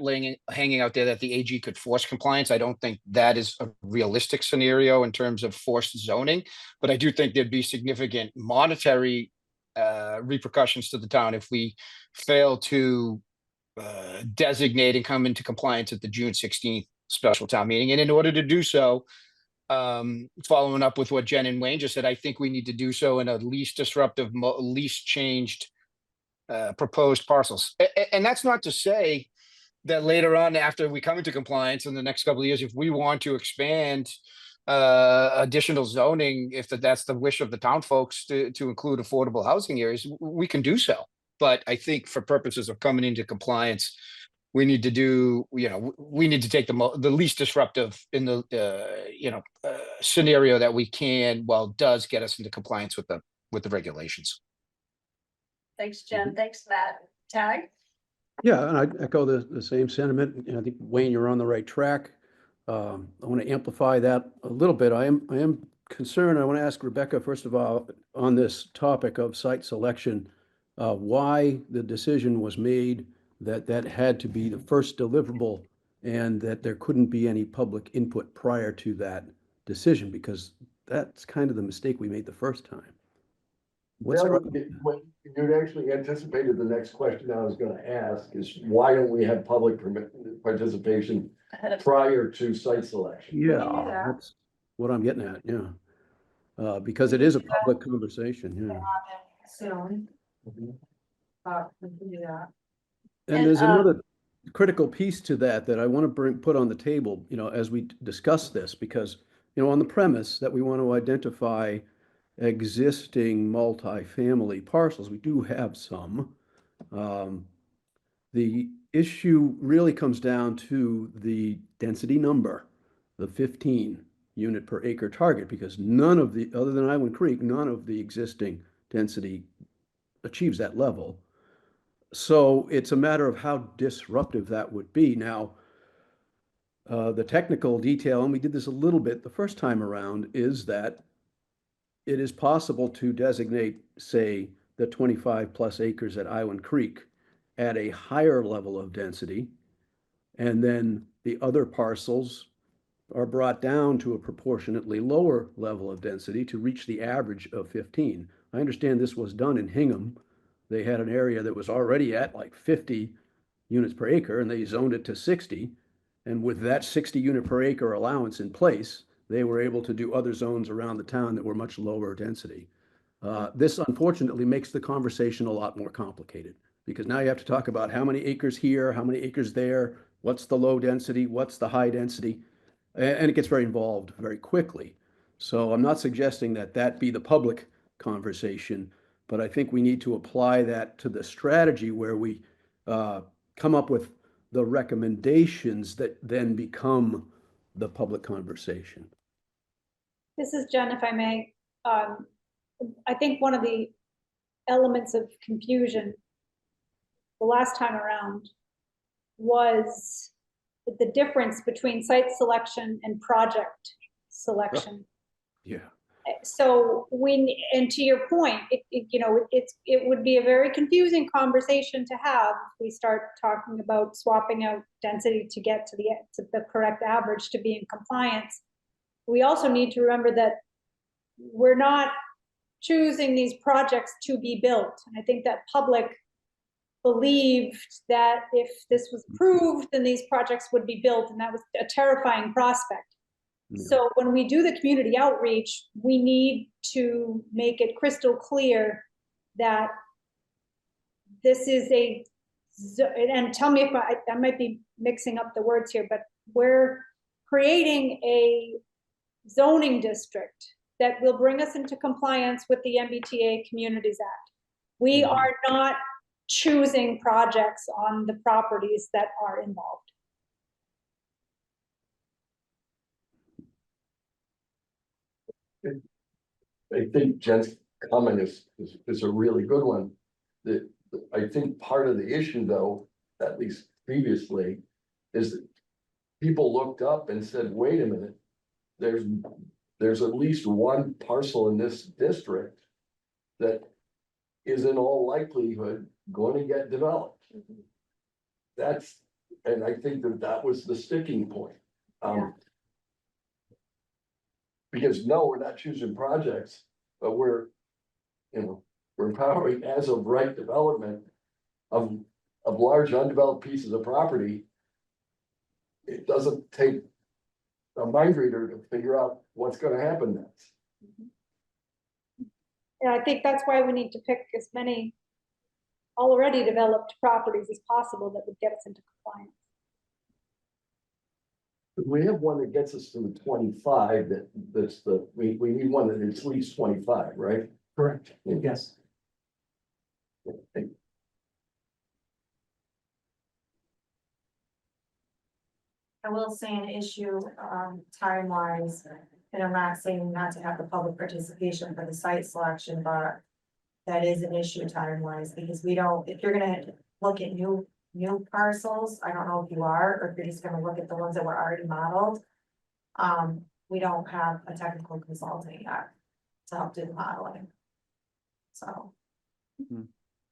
S2: hanging out there that the AG could force compliance. I don't think that is a realistic scenario in terms of forced zoning, but I do think there'd be significant monetary repercussions to the town if we fail to designate and come into compliance at the June 16th special town meeting. And in order to do so, following up with what Jen and Wayne just said, I think we need to do so in a least disruptive, least changed proposed parcels. And that's not to say that later on, after we come into compliance in the next couple of years, if we want to expand additional zoning, if that's the wish of the town folks to include affordable housing areas, we can do so. But I think for purposes of coming into compliance, we need to do, we need to take the least disruptive in the, scenario that we can, while it does get us into compliance with the regulations.
S1: Thanks, Jen. Thanks, Matt. Tag?
S4: Yeah, and I echo the same sentiment. And I think, Wayne, you're on the right track. I want to amplify that a little bit. I am concerned. I want to ask Rebecca, first of all, on this topic of site selection, why the decision was made that had to be the first deliverable and that there couldn't be any public input prior to that decision, because that's kind of the mistake we made the first time. What's
S5: Yeah,
S4: wrong?
S5: you'd actually anticipated the next question I was gonna ask is why don't we have public participation
S1: Ahead of
S5: prior to site selection?
S9: can do
S4: Yeah,
S9: that.
S4: that's what I'm getting at, yeah. Because it is a public conversation, yeah.
S9: Soon, we can do that.
S4: And there's another critical piece to that I want to put on the table, as we discuss this, because, on the premise that we want to identify existing multifamily parcels, we do have some. The issue really comes down to the density number, the 15 unit per acre target, because none of the, other than Island Creek, none of the existing density achieves that level. So it's a matter of how disruptive that would be. Now, the technical detail, and we did this a little bit the first time around, is that it is possible to designate, say, the 25 plus acres at Island Creek at a higher level of density, and then the other parcels are brought down to a proportionately lower level of density to reach the average of 15. I understand this was done in Hingham. They had an area that was already at like 50 units per acre and they zoned it to 60. And with that 60 unit per acre allowance in place, they were able to do other zones around the town that were much lower density. This unfortunately makes the conversation a lot more complicated because now you have to talk about how many acres here, how many acres there, what's the low density, what's the high density, and it gets very involved very quickly. So I'm not suggesting that that be the public conversation, but I think we need to apply that to the strategy where we come up with the recommendations that then become the public conversation.
S3: This is Jen, if I may. I think one of the elements of confusion the last time around was the difference between site selection and project selection.
S4: Yeah.
S3: So and to your point, it would be a very confusing conversation to have if we start talking about swapping out density to get to the correct average to be in compliance. We also need to remember that we're not choosing these projects to be built. And I think that public believed that if this was approved, then these projects would be built, and that was a terrifying prospect. Yeah. So when we do the community outreach, we need to make it crystal clear that this is and tell me if I might be mixing up the words here, but we're creating a zoning district that will bring us into compliance with the MBTA Communities Act. We are not choosing projects on the properties that are involved.
S5: I think Jen's comment is a really good one. That I think part of the issue, though, at least previously, is that people looked up and said, wait a minute, there's at least one parcel in this district that is in all likelihood going to get developed. And I think that was the sticking point. Because no, we're not choosing projects, but we're empowering as of right development of large undeveloped pieces of property. It doesn't take a mind reader to figure out what's going to happen next.
S3: And I think that's why we need to pick as many already developed properties as possible that would get us into compliance.
S5: We have one that gets us to the 25. We need one that is at least 25, right?
S8: Correct. Yes.
S9: I will say an issue, time-wise, and I'm not saying not to have the public participation for the site selection, but that is an issue time-wise, because if you're gonna look at new parcels, I don't know if you are, or if you're just gonna look at the ones that were already modeled. We don't have a technical consultant yet to help do the modeling. So.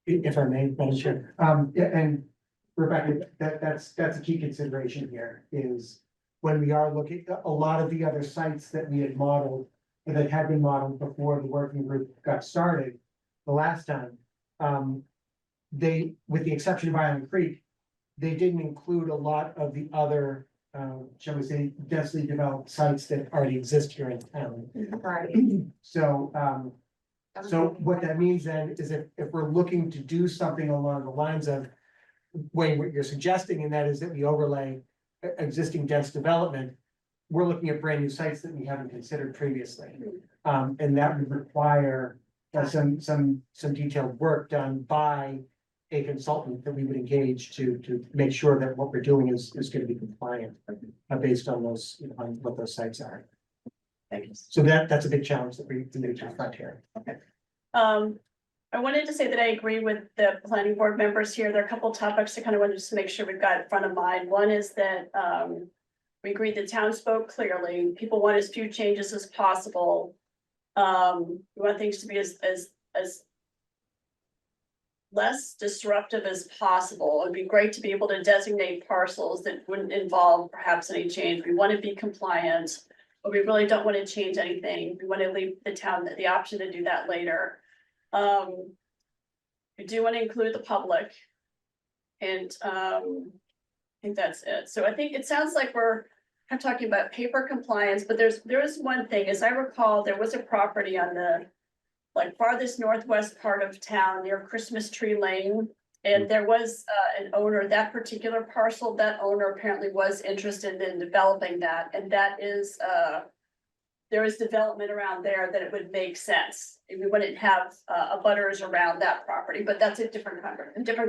S8: If I may, Madam Chair, and Rebecca, that's a key consideration here is when we are looking at a lot of the other sites that we had modeled, that had been modeled before the working group got started the last time. With the exception of Island Creek, they didn't include a lot of the other, shall we say, densely developed sites that already exist here in town.
S9: Right.
S8: So what that means then is if we're looking to do something along the lines of Wayne, what you're suggesting, and that is that we overlay existing dense development, we're looking at brand new sites that we haven't considered previously. And that would require some detailed work done by a consultant that we would engage to make sure that what we're doing is going to be compliant based on those, on what those sites are. So that's a big challenge that we need to confront here.
S1: Okay. I wanted to say that I agree with the planning board members here. There are a couple of topics I kind of wanted to make sure we've got in front of mind. One is that we agree the town spoke clearly. People want as few changes as possible. We want things to be as less disruptive as possible. It'd be great to be able to designate parcels that wouldn't involve perhaps any change. We want to be compliant, but we really don't want to change anything. We want to leave the town the option to do that later. We do want to include the public. And I think that's it. So I think it sounds like we're kind of talking about paper compliance, but there is one thing, as I recall, there was a property on the like farthest northwest part of town near Christmas Tree Lane. And there was an owner, that particular parcel, that owner apparently was interested in developing that. And that is, there is development around there that it would make sense. We wouldn't have abutters around that property, but that's a different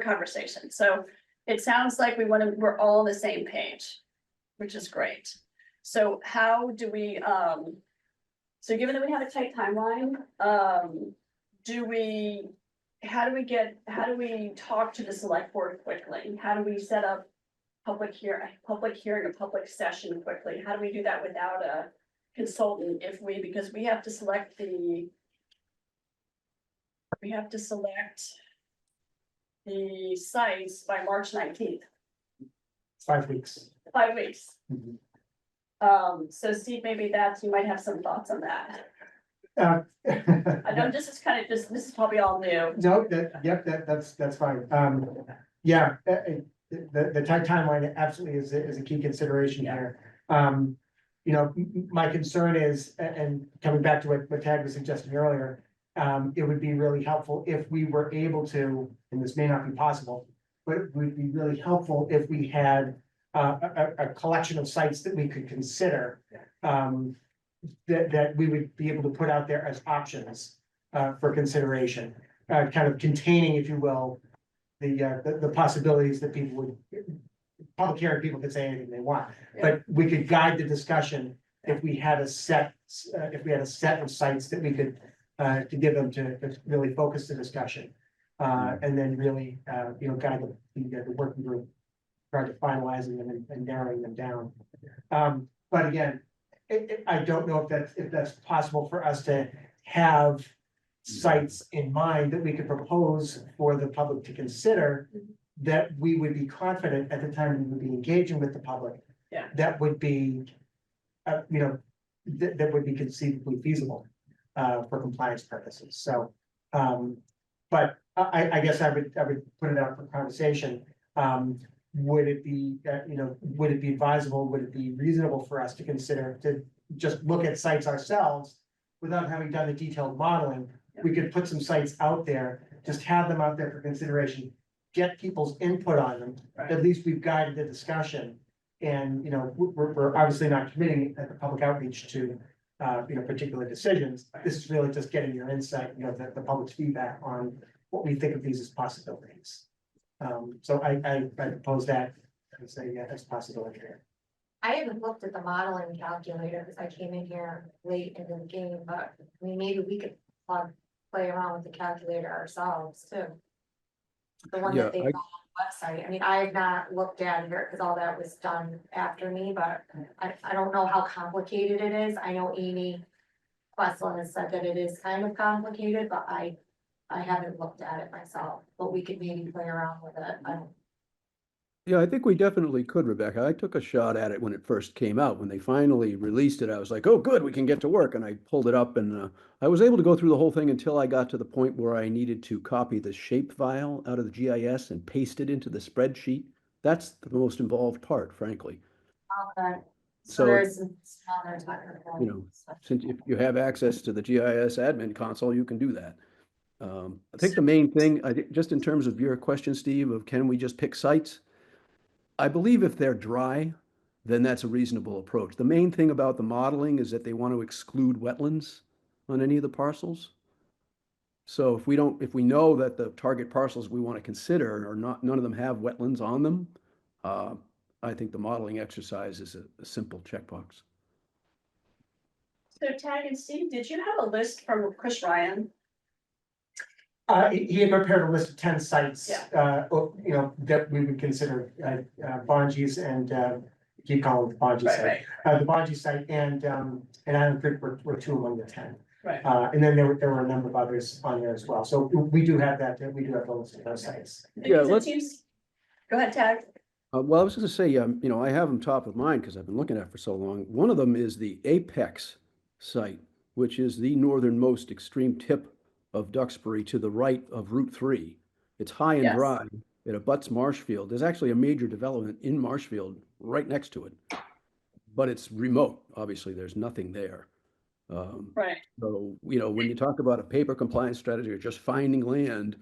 S1: conversation. So it sounds like we're all on the same page, which is great. So how do we, so given that we have a tight timeline, how do we talk to the select board quickly? How do we set up public hearing, a public session quickly? How do we do that without a consultant because we have to select the sites by March 19th.
S8: 5 weeks.
S1: 5 weeks.
S8: Mhm.
S1: So Steve, maybe you might have some thoughts on that.
S8: Uh,
S1: I know this is probably all new.
S8: No, that's fine. Yeah, the tight timeline absolutely is a key consideration here. You know, my concern is, and coming back to what Tad was suggesting earlier, it would be really helpful if we were able to, and this may not be possible, but it would be really helpful if we had a collection of sites that we could consider, that we would be able to put out there as options for consideration, kind of containing, if you will, the possibilities that people would, public hearing, people could say anything they want, but we could guide the discussion if we had a set, of sites that we could, to give them to really focus the discussion. And then really, guide the working group, try to finalizing them and narrowing them down. But again, I don't know if that's possible for us to have sites in mind that we could propose for the public to consider, that we would be confident at the time we would be engaging with the public.
S1: Yeah.
S8: That would be, that would be conceivably feasible, for compliance purposes. So, but I guess I would put it out for conversation. Would it be, would it be advisable, would it be reasonable for us to consider to just look at sites ourselves without having done the detailed modeling? We could put some sites out there, just have them out there for consideration, get people's input on them.
S1: Right.
S8: At least we've guided the discussion. And, we're obviously not committing at the public outreach to, particular decisions. This is really just getting your insight, the public's feedback on what we think of these as possibilities. So I propose that as a possibility here.
S9: I haven't looked at the modeling calculator because I came in here late into the game, but I mean, maybe we could play around with the calculator ourselves too. The one that they
S4: Yeah,
S9: got on the website. I mean, I have not looked at it because all that was done after me, but I don't know how complicated it is. I know Amy Westland has said that it is kind of complicated, but I haven't looked at it myself, but we could maybe play around with it.
S4: Yeah, I think we definitely could, Rebecca. I took a shot at it when it first came out. When they finally released it, I was like, oh, good, we can get to work. And I pulled it up and I was able to go through the whole thing until I got to the point where I needed to copy the shape file out of the GIS and paste it into the spreadsheet. That's the most involved part, frankly.
S9: Okay.
S4: So,
S9: there's some other technical stuff.
S4: Since if you have access to the GIS admin console, you can do that. I think the main thing, just in terms of your question, Steve, of can we just pick sites? I believe if they're dry, then that's a reasonable approach. The main thing about the modeling is that they want to exclude wetlands on any of the parcels. So if we know that the target parcels we want to consider are none of them have wetlands on them, I think the modeling exercise is a simple checkbox.
S1: So Tag and Steve, did you have a list from Chris Ryan?
S8: He had prepared a list of 10 sites,
S1: Yeah.
S8: that we would consider, Bonji's and, keep calling it Bonji's site.
S1: Right.
S8: The Bonji site and Island Creek were two among the 10.
S1: Right.
S8: And then there were a number of others on there as well. So we do have that, we do have those, those sites.
S1: Because it
S4: let's-
S1: seems, go ahead, Tag.
S4: Well, I was gonna say, you know, I have them top of mind because I've been looking at it for so long. One of them is the Apex site, which is the northernmost extreme tip of Duxbury to the right of Route 3. It's high and
S1: Yes.
S4: dry. It abuts Marshfield. There's actually a major development in Marshfield right next to it. But it's remote. Obviously, there's nothing there.
S1: Right.
S4: So, you know, when you talk about a paper compliance strategy or just finding land,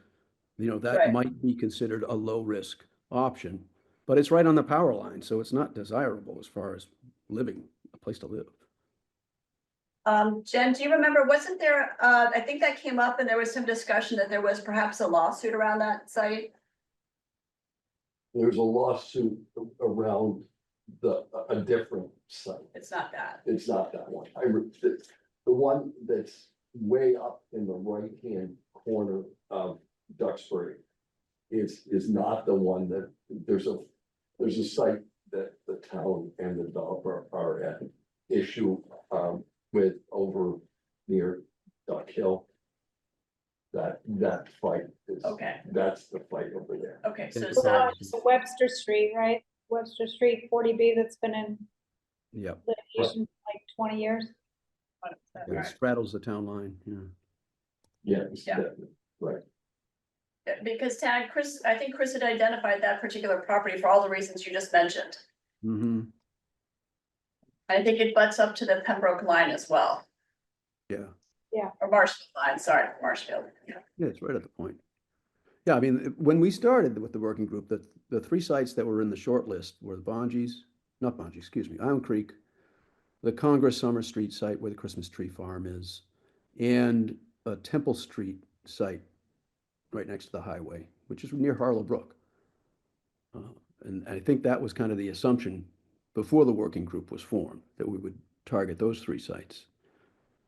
S4: you know, that
S1: Right.
S4: might be considered a low risk option. But it's right on the power line, so it's not desirable as far as living, a place to live.
S1: Jen, do you remember, wasn't there, I think that came up and there was some discussion that there was perhaps a lawsuit around that site?
S5: There's a lawsuit around a different site.
S1: It's not that.
S5: It's not that one. The one that's way up in the right-hand corner of Duxbury is not the one that, there's a site that the town and the developer are at issue, with over near Duck Hill. That fight is,
S1: Okay,
S5: that's the fight over there.
S1: okay, so it's
S4: So-
S1: not,
S3: It's Webster Street, right? Webster Street, 40B, that's been in
S4: Yep.
S3: litigation for like 20 years.
S4: It
S1: right.
S4: straddles the town line, yeah.
S5: Yeah.
S1: Yeah.
S5: Right.
S1: Because Tag, I think Chris had identified that particular property for all the reasons you just mentioned.
S4: Mm-hmm.
S1: I think it butts up to the Pembroke line as well,
S4: Yeah.
S1: or Marshfield line, sorry, Marshfield. Yeah.
S4: Yeah, it's right at the point. Yeah, I mean, when we started with the working group, the three sites that were in the short list were the Island Creek, the Congress Summer Street site where the Christmas tree farm is, and a Temple Street site right next to the highway, which is near Harlow Brook. And I think that was kind of the assumption before the working group was formed, that we would target those three sites.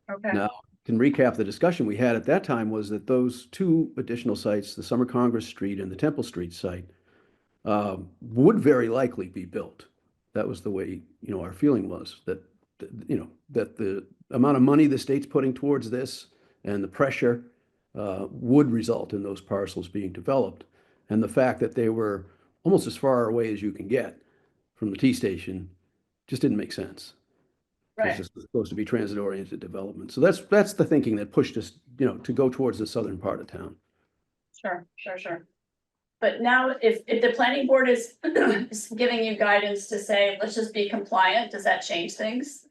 S1: Okay,
S4: Now, can recap the discussion we had at that time was that those two additional sites, the Summer Congress Street and the Temple Street site, would very likely be built. That was the way, you know, our feeling was that, you know, that the amount of money the state's putting towards this and the pressure would result in those parcels being developed. And the fact that they were almost as far away as you can get from the T station just didn't make sense.
S1: right,
S4: Because it's supposed to be transit-oriented development. So that's the thinking that pushed us, you know, to go towards the southern part of town.
S1: sure. But now, if the planning board is is giving you guidance to say, let's just be compliant, does that change things?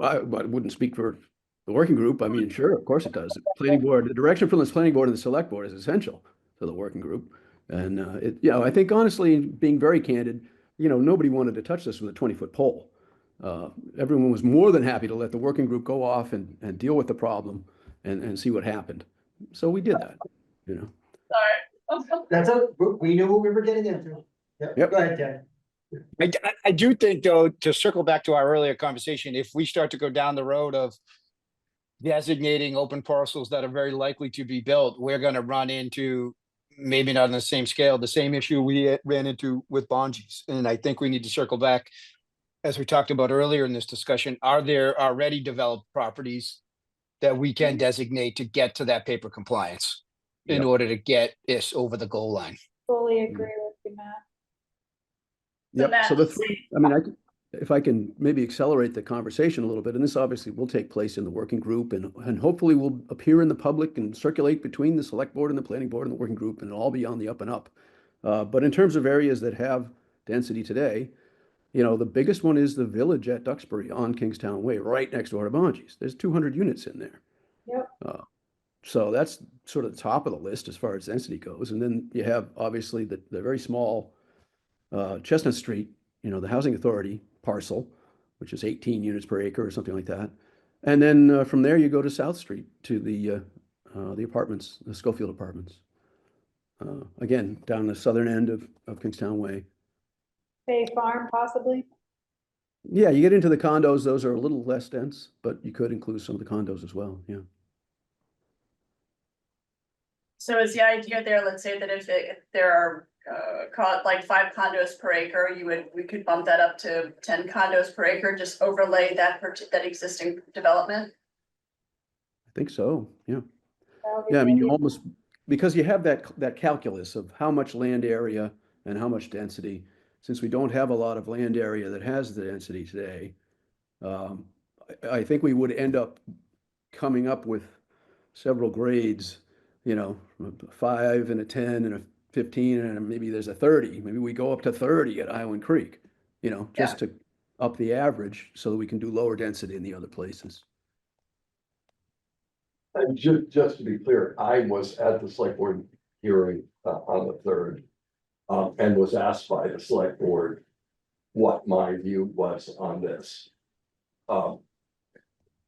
S4: I wouldn't speak for the working group. I mean, sure, of course it does. The planning board, the direction from this planning board and the select board is essential to the working group. And you know, I think honestly, being very candid, you know, nobody wanted to touch this with a 20-foot pole. Everyone was more than happy to let the working group go off and deal with the problem and see what happened. So we did that, you know.
S1: Sorry.
S8: That's we knew what we were getting into.
S4: Yep.
S8: Go ahead, Jen.
S2: I do think, though, to circle back to our earlier conversation, if we start to go down the road of designating open parcels that are very likely to be built, we're gonna run into, maybe not on the same scale, the same issue we ran into with Bonji's. And I think we need to circle back, as we talked about earlier in this discussion, are there already developed properties that we can designate to get to that paper compliance in
S4: Yep.
S2: order to get this over the goal line?
S3: Fully agree with you, Matt.
S4: Yep, so the
S1: Matt-
S4: three, I mean, if I can maybe accelerate the conversation a little bit, and this obviously will take place in the working group and hopefully will appear in the public and circulate between the select board and the planning board and the working group and it'll all be on the up and up. But in terms of areas that have density today, you know, the biggest one is the village at Duxbury on Kingstown Way, right next door to Bonji's. There's 200 units in there.
S3: Yep.
S4: So that's sort of the top of the list as far as density goes. And then you have obviously the very small Chestnut Street, you know, the Housing Authority parcel, which is 18 units per acre or something like that. And then from there you go to South Street to the apartments, the Schofield Apartments. Again, down the southern end of Kingstown Way.
S3: Bay Farm possibly?
S4: Yeah, you get into the condos, those are a little less dense, but you could include some of the condos as well, yeah.
S1: So is the idea there, let's say that if there are call it like 5 condos per acre, we could bump that up to 10 condos per acre, just overlay that existing development.
S4: I think so, yeah. Yeah, I mean, you almost, because you have that calculus of how much land area and how much density. Since we don't have a lot of land area that has the density today, I think we would end up coming up with several grades, you know, a 5 and a 10 and a 15, and maybe there's a 30. Maybe we go up to 30 at Island Creek, you know, just to up the average so that we can do lower density in the other places.
S5: And just to be clear, I was at the select board hearing on the 3rd. And was asked by the select board what my view was on this.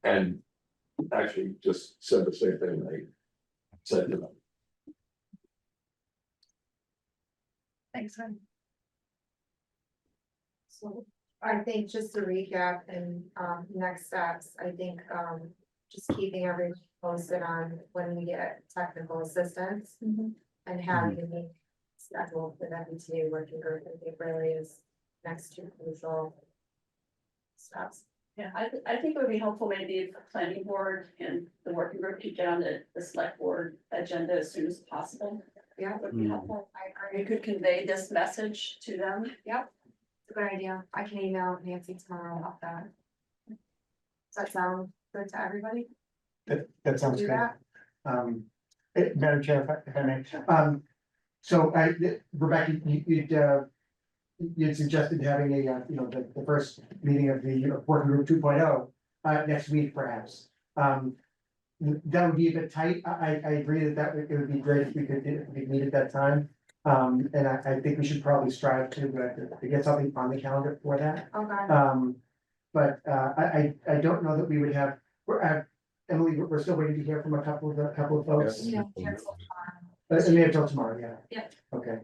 S5: And actually just said the same thing they said to them.
S1: Thanks, Lynn.
S9: So I think just to recap and next steps, I think just keeping everyone posted on when we get technical assistance and having a meeting scheduled for the MBTA working group. I think really is next to crucial steps.
S1: Yeah, I think it would be helpful maybe if the planning board and the working group could get on the select board agenda as soon as possible.
S9: Yeah,
S1: That would be helpful. You could convey this message to them.
S9: yep. It's a good idea. I can email Nancy tomorrow about that. Does that sound good to everybody?
S8: That sounds
S9: Do
S8: good.
S9: that?
S8: Madam Chair, if I may, so Rebecca, you'd suggested having a, the first meeting of the working group 2.0 next week, perhaps. That would be a bit tight. I agree that it would be great if we could meet at that time. And I think we should probably strive to get something on the calendar for that.
S9: Okay.
S8: But I don't know that we would have, Emily, we're still waiting to hear from a couple of folks.
S9: Yeah.
S8: And maybe until tomorrow, yeah.
S9: Yeah.
S8: Okay.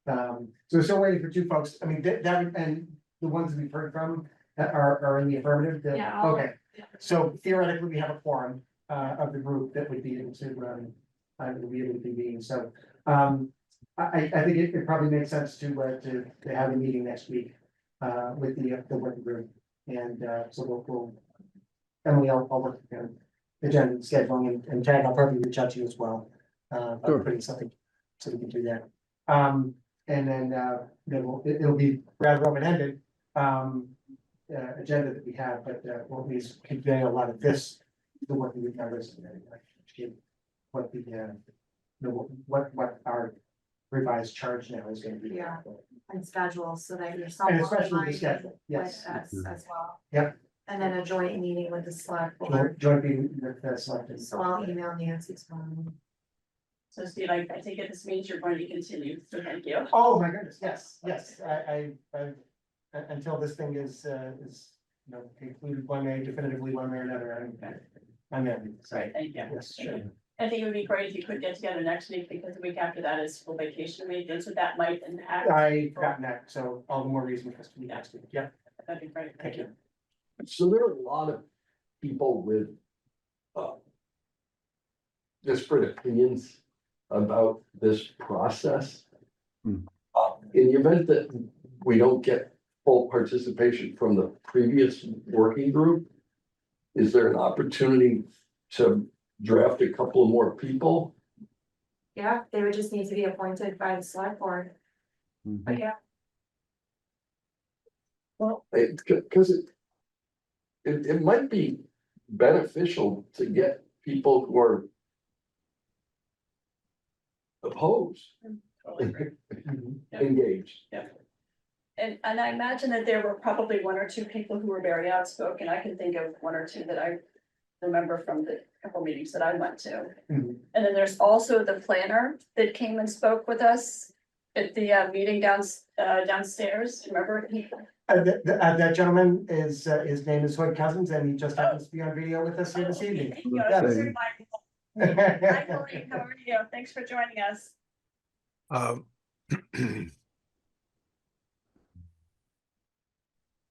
S8: So we're still waiting for 2 folks. I mean, and the ones we've heard from that are in the affirmative.
S7: Yeah.
S8: Okay, so theoretically, we have a quorum of the group that would be able to convene. So I think it probably makes sense to have a meeting next week with the working group. And so we'll Emily, I'll work on agenda and scheduling, and Tag, I'll probably reach out to you as well.
S4: Sure.
S8: Putting something so we can do that. And then it'll be rather open-ended agenda that we have, but we'll at least convey a lot of this, the working group members, what the what our revised charge now is going to be.
S9: Yeah. And schedule so that you're
S8: And
S9: somewhat
S8: especially the
S9: aligned
S8: schedule,
S9: with
S8: yes.
S9: us as well.
S8: Yep.
S9: And then a joint meeting with the select board.
S8: Joint meeting with the selectmen.
S9: So I'll email Nancy tomorrow.
S1: So Steve, I take it this means you're going to continue, so thank you.
S8: Oh, my goodness, yes, I until this thing is concluded one way, definitively one way or another, I'm in. So,
S1: Right, thank you.
S8: yes, sure.
S1: I think it would be great if you could get together next week, because the week after that is full vacation week, and so that might impact.
S8: I forgotten that, so all the more reason for us to meet next week. Yeah,
S1: That'd be great.
S8: thank you.
S5: So there are a lot of people with disparate opinions about this process.
S4: Hmm.
S5: In the event that we don't get full participation from the previous working group, is there an opportunity to draft a couple of more people?
S9: Yeah, they would just need to be appointed by the select board.
S4: Mhm.
S9: Yeah.
S5: Well, because it might be beneficial to get people who are opposed,
S1: Totally agree. Yeah.
S5: engaged.
S1: And I imagine that there were probably 1 or 2 people who were very outspoken. I can think of 1 or 2 that I remember from the couple meetings that I went to.
S8: Mhm.
S1: And then there's also the planner that came and spoke with us at the meeting downstairs. Remember?
S8: That gentleman is, his name is Hoyt Cousins, and he just happens to be on video with us here this evening.
S1: Hi,
S4: Same.
S1: Maureen, how are you? Thanks for joining us.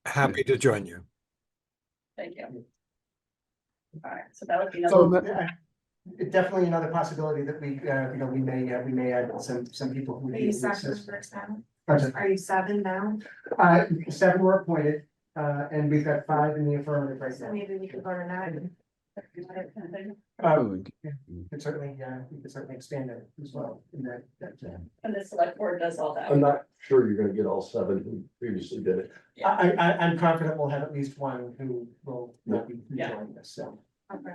S10: Happy to join you.
S1: Thank you. All right, so that would be
S8: So,
S1: another.
S8: Definitely another possibility that we, we may add some people who.
S9: Are you seven first now?
S8: I'm sorry.
S9: Are you seven now?
S8: 7 were appointed, and we've got 5 in the affirmative right
S9: So
S8: now.
S9: maybe we could go to 9.
S8: We could certainly expand it as well in that.
S1: And the select board does all that.
S5: I'm not sure you're gonna get all 7 who previously did it.
S8: I'm confident we'll have at least one who will not be
S1: Yeah.
S8: joining us, so.
S9: Okay.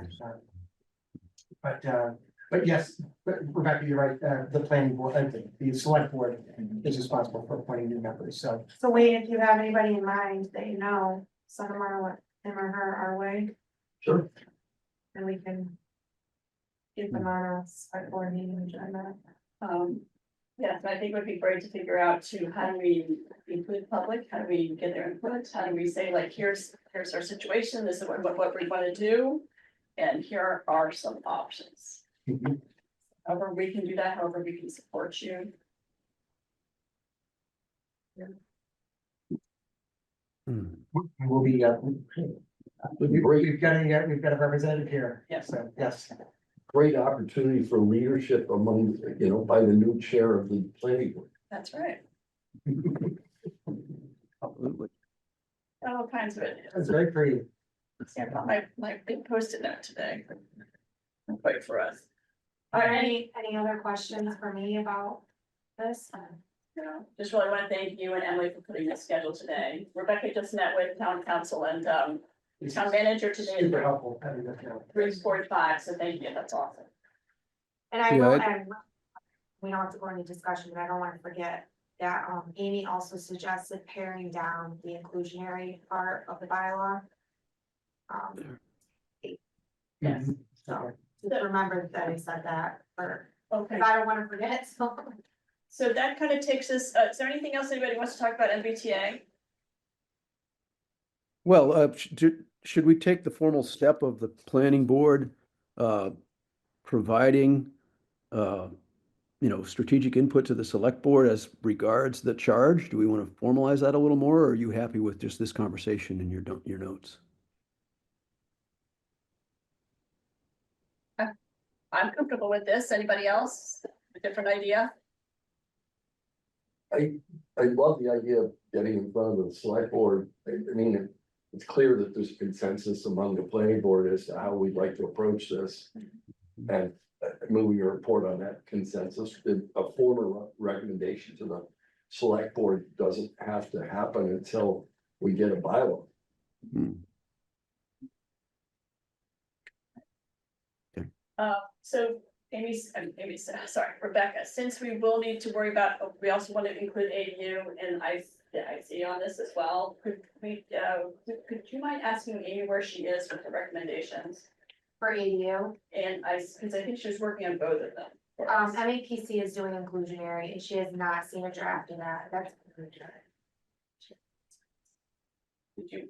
S8: But yes, but Rebecca, you're right, the planning board, the select board is responsible for appointing new members, so.
S9: So Wayne, if you have anybody in mind that you know, send them him or her our way,
S5: Sure.
S9: and we can. Get them on a select board meeting agenda.
S1: Yes, and I think it would be great to figure out too, how do we include public, how do we get their input, how do we say like, here's our situation, this is what we wanna do. And here are some options. However, we can do that, however, we can support you.
S8: We'll be, we've got a representative here.
S1: Yes.
S8: So, yes.
S5: Great opportunity for leadership among, by the new chair of the planning board.
S1: That's right.
S4: Absolutely.
S1: All kinds of it.
S8: It's very pretty.
S1: Yeah, I brought my big post-it note today. Wait for us. All right,
S9: Any other questions for me about this?
S1: just really want to thank you and Emily for putting this schedule today. Rebecca just met with town council and town manager today
S8: Super
S1: at
S8: helpful having that now.
S1: 3:45, so thank you, that's awesome.
S9: And I
S4: Yeah,
S9: know,
S4: I-
S9: and we don't have to go into discussion, but I don't want to forget that, Amy also suggested paring down the inclusionary part of the bylaw.
S1: Yes.
S9: So, just remember that I said that, or,
S1: Okay,
S9: if I don't want to forget, so.
S1: so that kind of takes us, is there anything else anybody wants to talk about MBTA?
S4: Well, should we take the formal step of the planning board providing strategic input to the select board as regards the charge? Do we want to formalize that a little more, or are you happy with just this conversation in your notes?
S1: I'm comfortable with this, anybody else, a different idea?
S5: I love the idea of getting in front of the select board. I mean, it's clear that there's consensus among the planning board as to how we'd like to approach this. And moving a report on that consensus, a formal recommendation to the select board doesn't have to happen until we get a bylaw.
S1: So sorry, Rebecca, since we will need to worry about, we also want to include ADU and IC on this as well. Could you mind asking Amy where she is with the recommendations?
S9: For ADU,
S1: And because I think she was working on both of them. for us.
S9: MAPC is doing inclusionary, and she has not seen a draft of that, that's.
S1: Did you,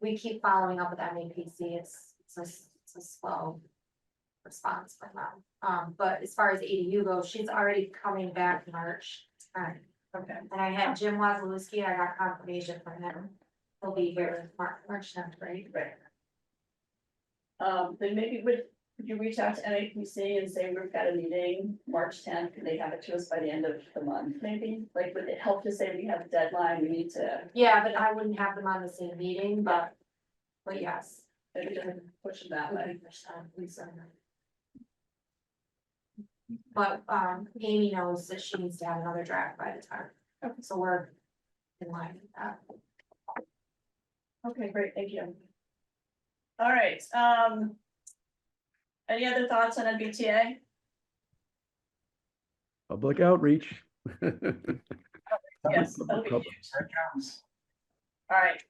S9: We keep following up with MAPC, it's a slow response from them. But as far as ADU goes, she's already coming back March 10th.
S1: okay,
S9: And I had Jim Wazalewski, I got confirmation from him. He'll be here March 10th, right?
S1: great. Then maybe would you reach out to NAPC and say we've got a meeting March 10th, can they have it to us by the end of the month, maybe? Like, would it help to say we have a deadline, we need to,
S9: Yeah, but I wouldn't have them on the same meeting, but yes.
S1: maybe just push it that way?
S9: But Amy knows that she needs to have another draft by the time, so we're in line with that.
S1: Okay, great, thank you. All right, any other thoughts on MBTA?
S4: Public outreach.
S1: Yes, that'll be
S4: Public.
S1: huge. All right.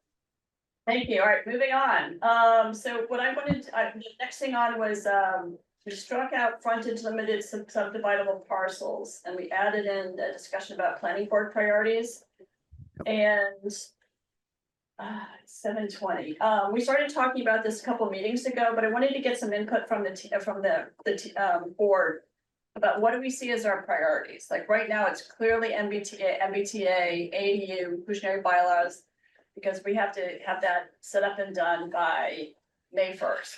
S1: Thank you. All right, moving on. So what I wanted, the next thing on was, we struck out frontage limited subdividable parcels, and we added in a discussion about planning board priorities. And 7:20. We started talking about this a couple of meetings ago, but I wanted to get some input from the board about what do we see as our priorities? Like right now, it's clearly MBTA, ADU, inclusionary bylaws, because we have to have that set up and done by May 1st.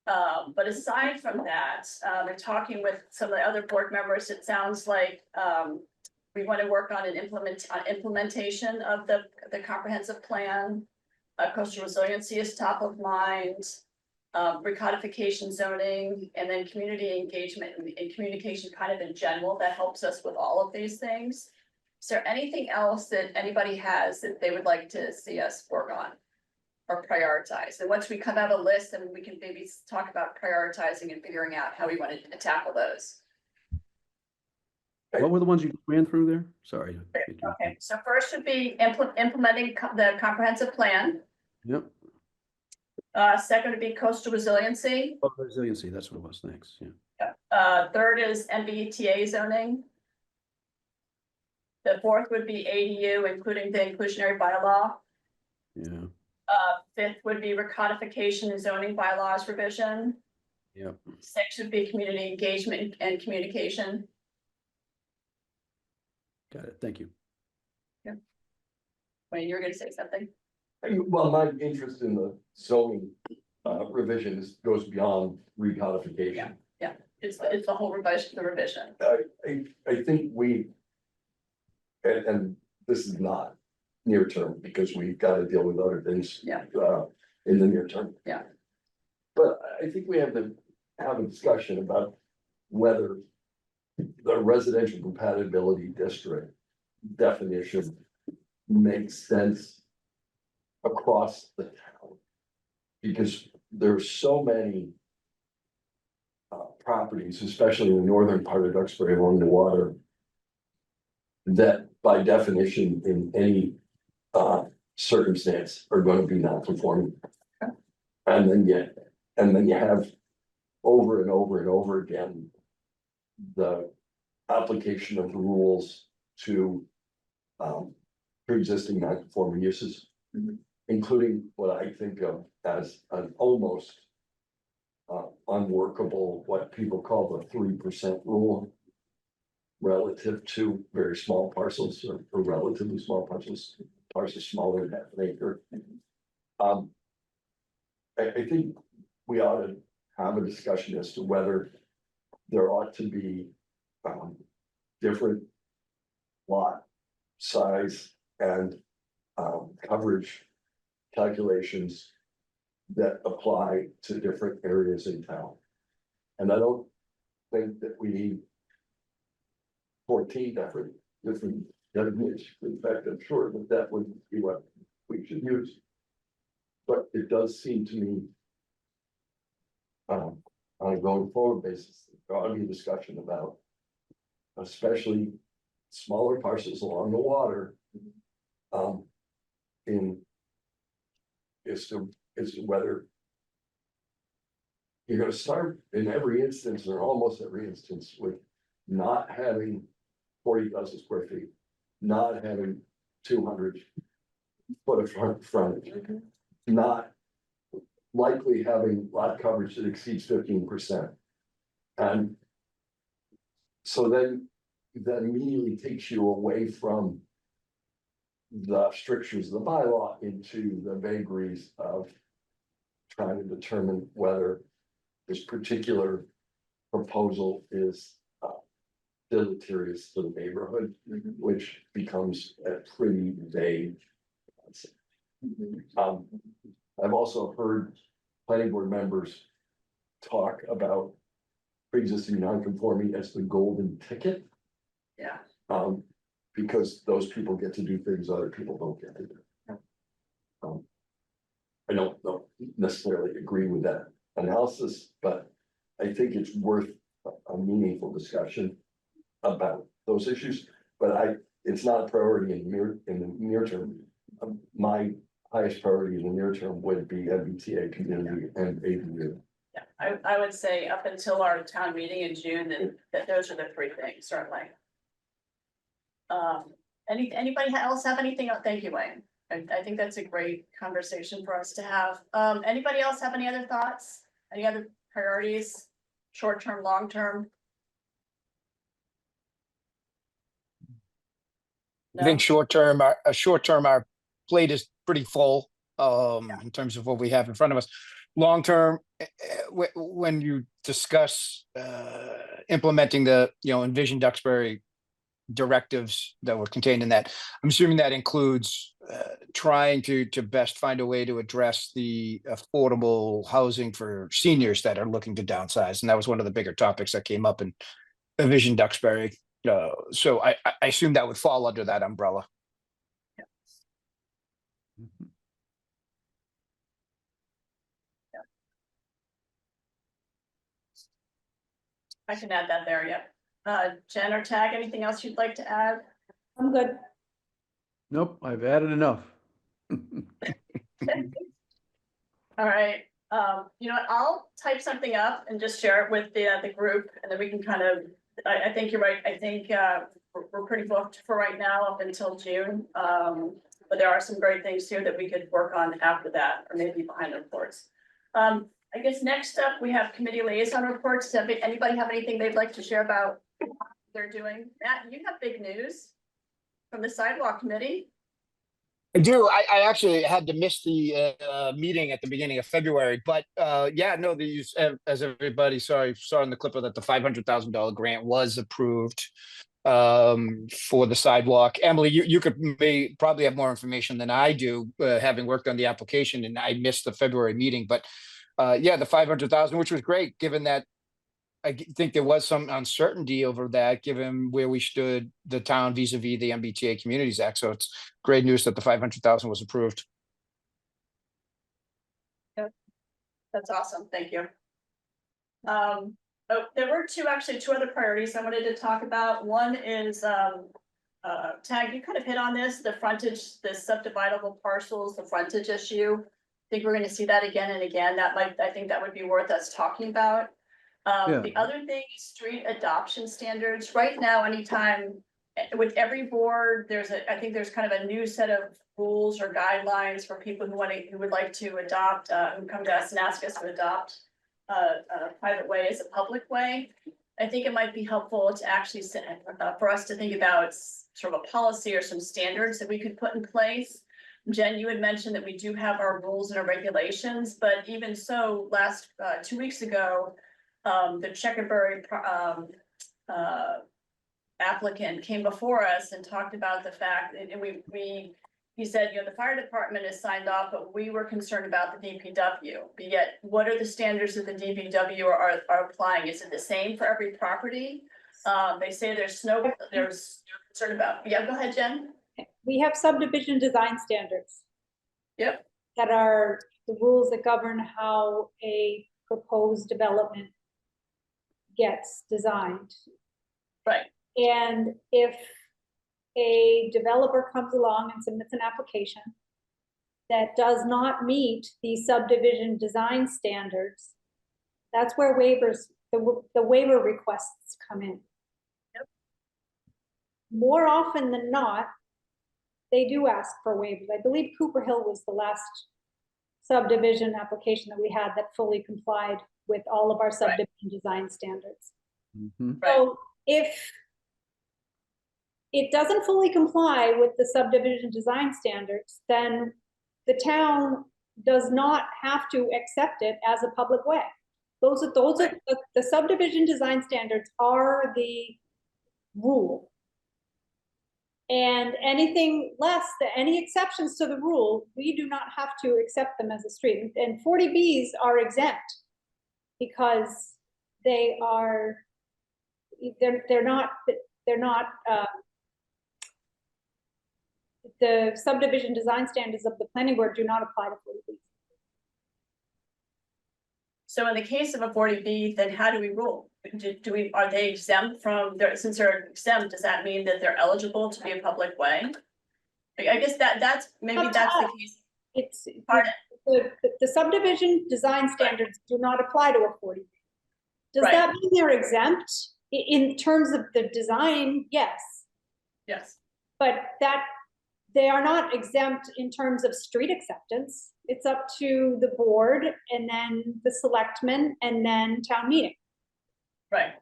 S1: But aside from that, and talking with some of the other board members, it sounds like, we want to work on implementation of the comprehensive plan. Coastal resiliency is top of mind, recodification zoning, and then community engagement and communication kind of in general that helps us with all of these things. Is there anything else that anybody has that they would like to see us work on or prioritize? And once we come out a list, then we can maybe talk about prioritizing and figuring out how we want to tackle those.
S4: What were the ones you ran through there? Sorry.
S1: Okay, so first should be implementing the comprehensive plan.
S4: Yep.
S1: Second would be coastal resiliency.
S4: Oh, resiliency, that's what it was. Thanks. Yeah.
S1: Third is MBTA zoning. The fourth would be ADU, including the inclusionary bylaw.
S4: Yeah.
S1: Fifth would be recodification and zoning bylaws revision.
S4: Yep.
S1: Sixth would be community engagement and communication.
S4: Got it. Thank you.
S1: Wayne, you were gonna say something?
S5: Well, my interest in the zoning revisions goes beyond recodification.
S1: It's the whole revision, the revision.
S5: I think and this is not near term because we've got to deal with other things.
S1: Yeah.
S5: In the near term.
S1: Yeah.
S5: But I think we have to have a discussion about whether the residential compatibility district definition makes sense across the town. Because there's so many properties, especially in the northern part of Duxbury along the water, that by definition in any circumstance are going to be non-conforming. And then you have over and over and over again the application of the rules to pre-existing non-conforming uses, including what I think of as an almost unworkable, what people call the 3% rule relative to very small parcels or relatively small parcels smaller than half an acre. I think we ought to have a discussion as to whether there ought to be different lot size and coverage calculations that apply to different areas in town. And I don't think that we need 14 different definitions. In fact, I'm sure that would be what we should use. But it does seem to me on a going forward basis, there ought to be a discussion about especially smaller parcels along the water as to whether you're going to start in every instance or almost every instance with not having 40,000 square feet, not having 200 foot of frontage, not likely having lot coverage that exceeds 15%. And so then that immediately takes you away from the strictures of the bylaw into the vagaries of trying to determine whether this particular proposal is deleterious to the neighborhood, which becomes a pretty vague concept. I've also heard planning board members talk about pre-existing non-conforming as the golden ticket.
S1: Yeah.
S5: Because those people get to do things other people don't get to do. I don't necessarily agree with that analysis, but I think it's worth a meaningful discussion about those issues. But it's not a priority in the near term. My highest priority in the near term would be MBTA community and ADU.
S1: Yeah, I would say up until our town meeting in June, that those are the three things, certainly. Anybody else have anything? Oh, thank you, Wayne. I think that's a great conversation for us to have. Anybody else have any other thoughts? Any other priorities? Short term, long term?
S2: I think short term, our plate is pretty full. in terms of what we have in front of us. Long term, when you discuss implementing the, Envision Duxbury directives that were contained in that, I'm assuming that includes trying to best find a way to address the affordable housing for seniors that are looking to downsize. And that was one of the bigger topics that came up in Envision Duxbury. So I assume that would fall under that umbrella.
S1: I can add that there, yeah. Jen or Tag, anything else you'd like to add?
S3: I'm good.
S4: Nope, I've added enough.
S1: All right, you know what, I'll type something up and just share it with the group, and then we can kind of, I think you're right, I think, we're pretty booked for right now up until June. But there are some great things here that we could work on after that, or maybe behind the reports. I guess next up, we have committee liaison reports. Does anybody have anything they'd like to share about what they're doing? Matt, you have big news from the sidewalk committee.
S2: I do. I actually had to miss the meeting at the beginning of February, but yeah, no, these, as everybody saw in the clip, that the $500,000 grant was approved for the sidewalk. Emily, you may probably have more information than I do, having worked on the application, and I missed the February meeting. But yeah, the 500,000, which was great, given that I think there was some uncertainty over that, given where we stood, the town vis-a-vis the MBTA Communities Act. So it's great news that the 500,000 was approved.
S1: That's awesome. Thank you. Oh, there were two other priorities I wanted to talk about. One is Tag, you kind of hit on this, the frontage, the subdividable parcels, the frontage issue. I think we're going to see that again and again. I think that would be worth us talking about. The other thing is street adoption standards. Right now, anytime with every board, I think there's kind of a new set of rules or guidelines for people who would like to adopt, who come to us and ask us to adopt a private way as a public way. I think it might be helpful to actually for us to think about sort of a policy or some standards that we could put in place. Jen, you had mentioned that we do have our rules and our regulations, but even so, 2 weeks ago, the Checkerberry applicant came before us and talked about the fact, and he said, the fire department is signed off, but we were concerned about the DPW. But yet, what are the standards that the DPW are applying? Is it the same for every property? They say there's concern about. Yeah, go ahead, Jen.
S3: We have subdivision design standards.
S1: Yep.
S3: That are the rules that govern how a proposed development gets designed.
S1: Right.
S3: And if a developer comes along and submits an application that does not meet the subdivision design standards, that's where the waiver requests come in.
S1: Yep.
S3: More often than not, they do ask for waivers. I believe Cooper Hill was the last subdivision application that we had that fully complied with all of our subdivision design standards.
S4: Mm-hmm.
S3: So if it doesn't fully comply with the subdivision design standards, then the town does not have to accept it as a public way. Those are the subdivision design standards are the rule. And anything less than any exceptions to the rule, we do not have to accept them as a street. And 40Bs are exempt because they're not the subdivision design standards of the planning board do not apply to 40Bs.
S1: So in the case of a 40B, then how do we rule? Are they exempt from since they're exempt, does that mean that they're eligible to be a public way? I guess that's the case.
S3: It's the subdivision design standards do not apply to a 40B. Does that mean they're exempt in terms of the design? Yes.
S1: Yes.
S3: But they are not exempt in terms of street acceptance. It's up to the board and then the selectmen and then town meeting.
S1: Right.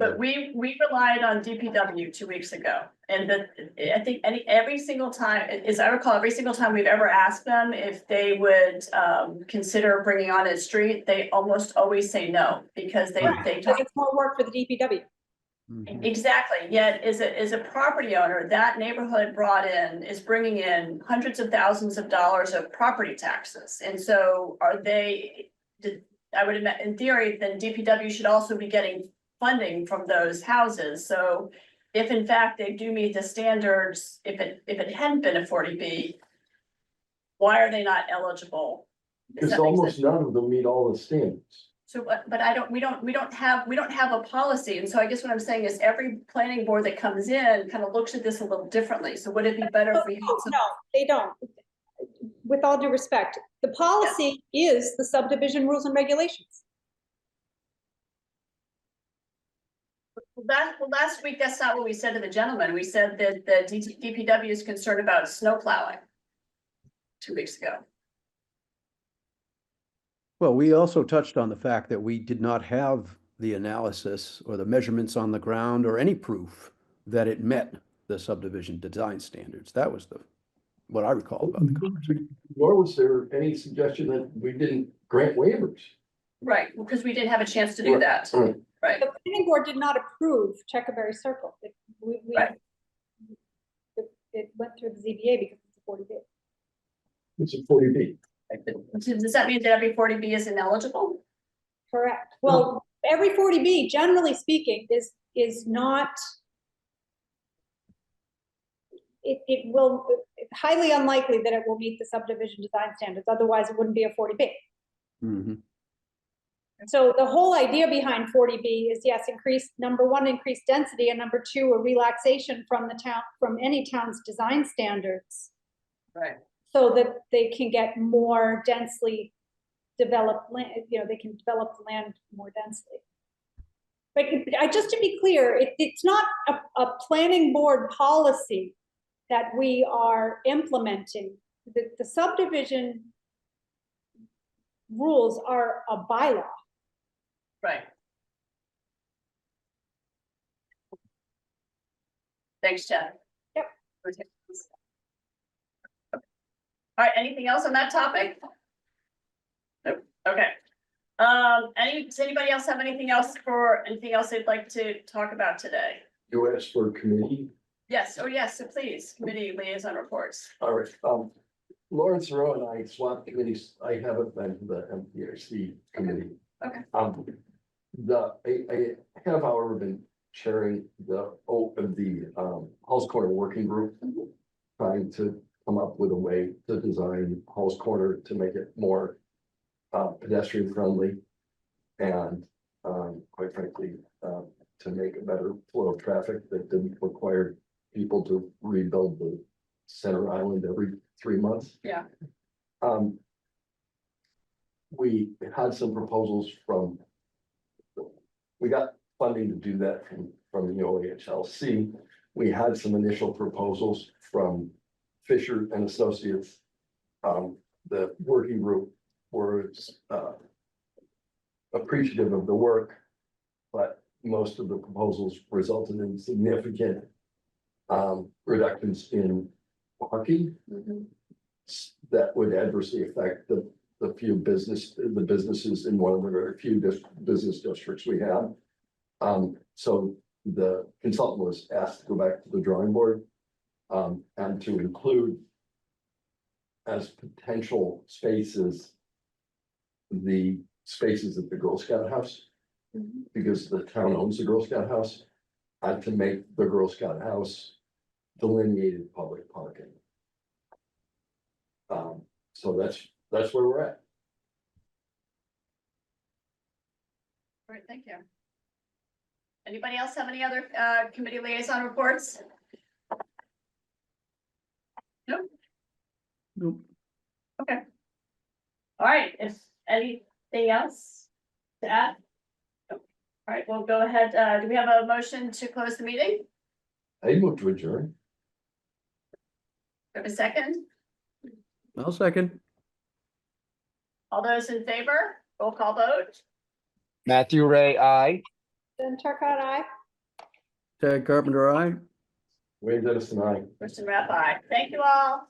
S1: But we relied on DPW 2 weeks ago, and I think every single time, as I recall, every single time we've ever asked them if they would consider bringing on a street, they almost always say no, because they
S3: Because
S1: talk.
S3: it's more work for the DPW.
S4: Mhm.
S1: Exactly, yet as a property owner, that neighborhood is bringing in hundreds of thousands of dollars of property taxes, and so I would imagine, in theory, then DPW should also be getting funding from those houses, so if in fact they do meet the standards, if it hadn't been a 40B, why are they not eligible? Does
S5: Because
S1: that make
S5: almost
S1: sense?
S5: none of them meet all the standards.
S1: So, but we don't have a policy, and so I guess what I'm saying is every planning board that comes in kind of looks at this a little differently, so would it be better
S3: No,
S1: for you?
S3: no, they don't. With all due respect, the policy is the subdivision rules and regulations.
S1: Last week, that's not what we said to the gentleman. We said that the DPW is concerned about snow plowing 2 weeks ago.
S4: Well, we also touched on the fact that we did not have the analysis or the measurements on the ground or any proof that it met the subdivision design standards. That was what I recall about the conversation.
S5: Nor was there any suggestion that we didn't grant waivers.
S1: Right, because we didn't have a chance to do that.
S5: Right.
S1: Right,
S3: The planning board did not approve Checkerberry Circle.
S1: Right.
S3: It went through the ZBA because it's a 40B.
S5: It's a 40B.
S1: does that mean that every 40B is ineligible?
S3: Correct. Well, every 40B, generally speaking, is not. It will, it's highly unlikely that it will meet the subdivision design standards, otherwise it wouldn't be a 40B.
S4: Mhm.
S3: So the whole idea behind 40B is, yes, number one, increased density, and number two, a relaxation from any town's design standards,
S1: Right.
S3: so that they can get more densely developed land, they can develop the land more densely. But just to be clear, it's not a planning board policy that we are implementing. The subdivision rules are a bylaw.
S1: Right. Thanks, Jeff.
S3: Yep.
S1: All right, anything else on that topic? Nope, okay. Does anybody else have anything else they'd like to talk about today?
S5: You asked for a committee.
S1: Yes, oh yes, so please, committee liaison reports.
S5: All right, Lawrence Rowe and I swapped committees. I haven't been to the MPRC committee.
S1: Okay.
S5: I have, however, been chairing the Halls Corner Working Group, trying to come up with a way to design Halls Corner to make it more pedestrian friendly and quite frankly, to make a better flow of traffic that didn't require people to rebuild the center island every 3 months.
S1: Yeah.
S5: We had some proposals we got funding to do that from the OAHLC. We had some initial proposals from Fisher and Associates. The working group was appreciative of the work, but most of the proposals resulted in significant reductions in parking that would adversely affect the businesses in one of the very few business districts we have. So the consultant was asked to go back to the drawing board and to include as potential spaces the spaces at the Girl Scout house, because the town owns the Girl Scout house, and to make the Girl Scout house delineated public parking. So that's where we're at.
S1: Great, thank you. Anybody else have any other committee liaison reports? Nope.
S4: Nope.
S1: Okay. All right, if anything else to add? Nope. All right, we'll go ahead. Do we have a motion to close the meeting?
S5: I move to adjourn.
S1: Have a second?
S4: I'll second.
S1: All those in favor? Roll call vote.
S2: Matthew Ray, aye.
S3: Jen Turcott, aye.
S4: Ted Carpenter, aye.
S5: Wayne Dennison, aye.
S1: Kristen Rath, aye. Thank you all.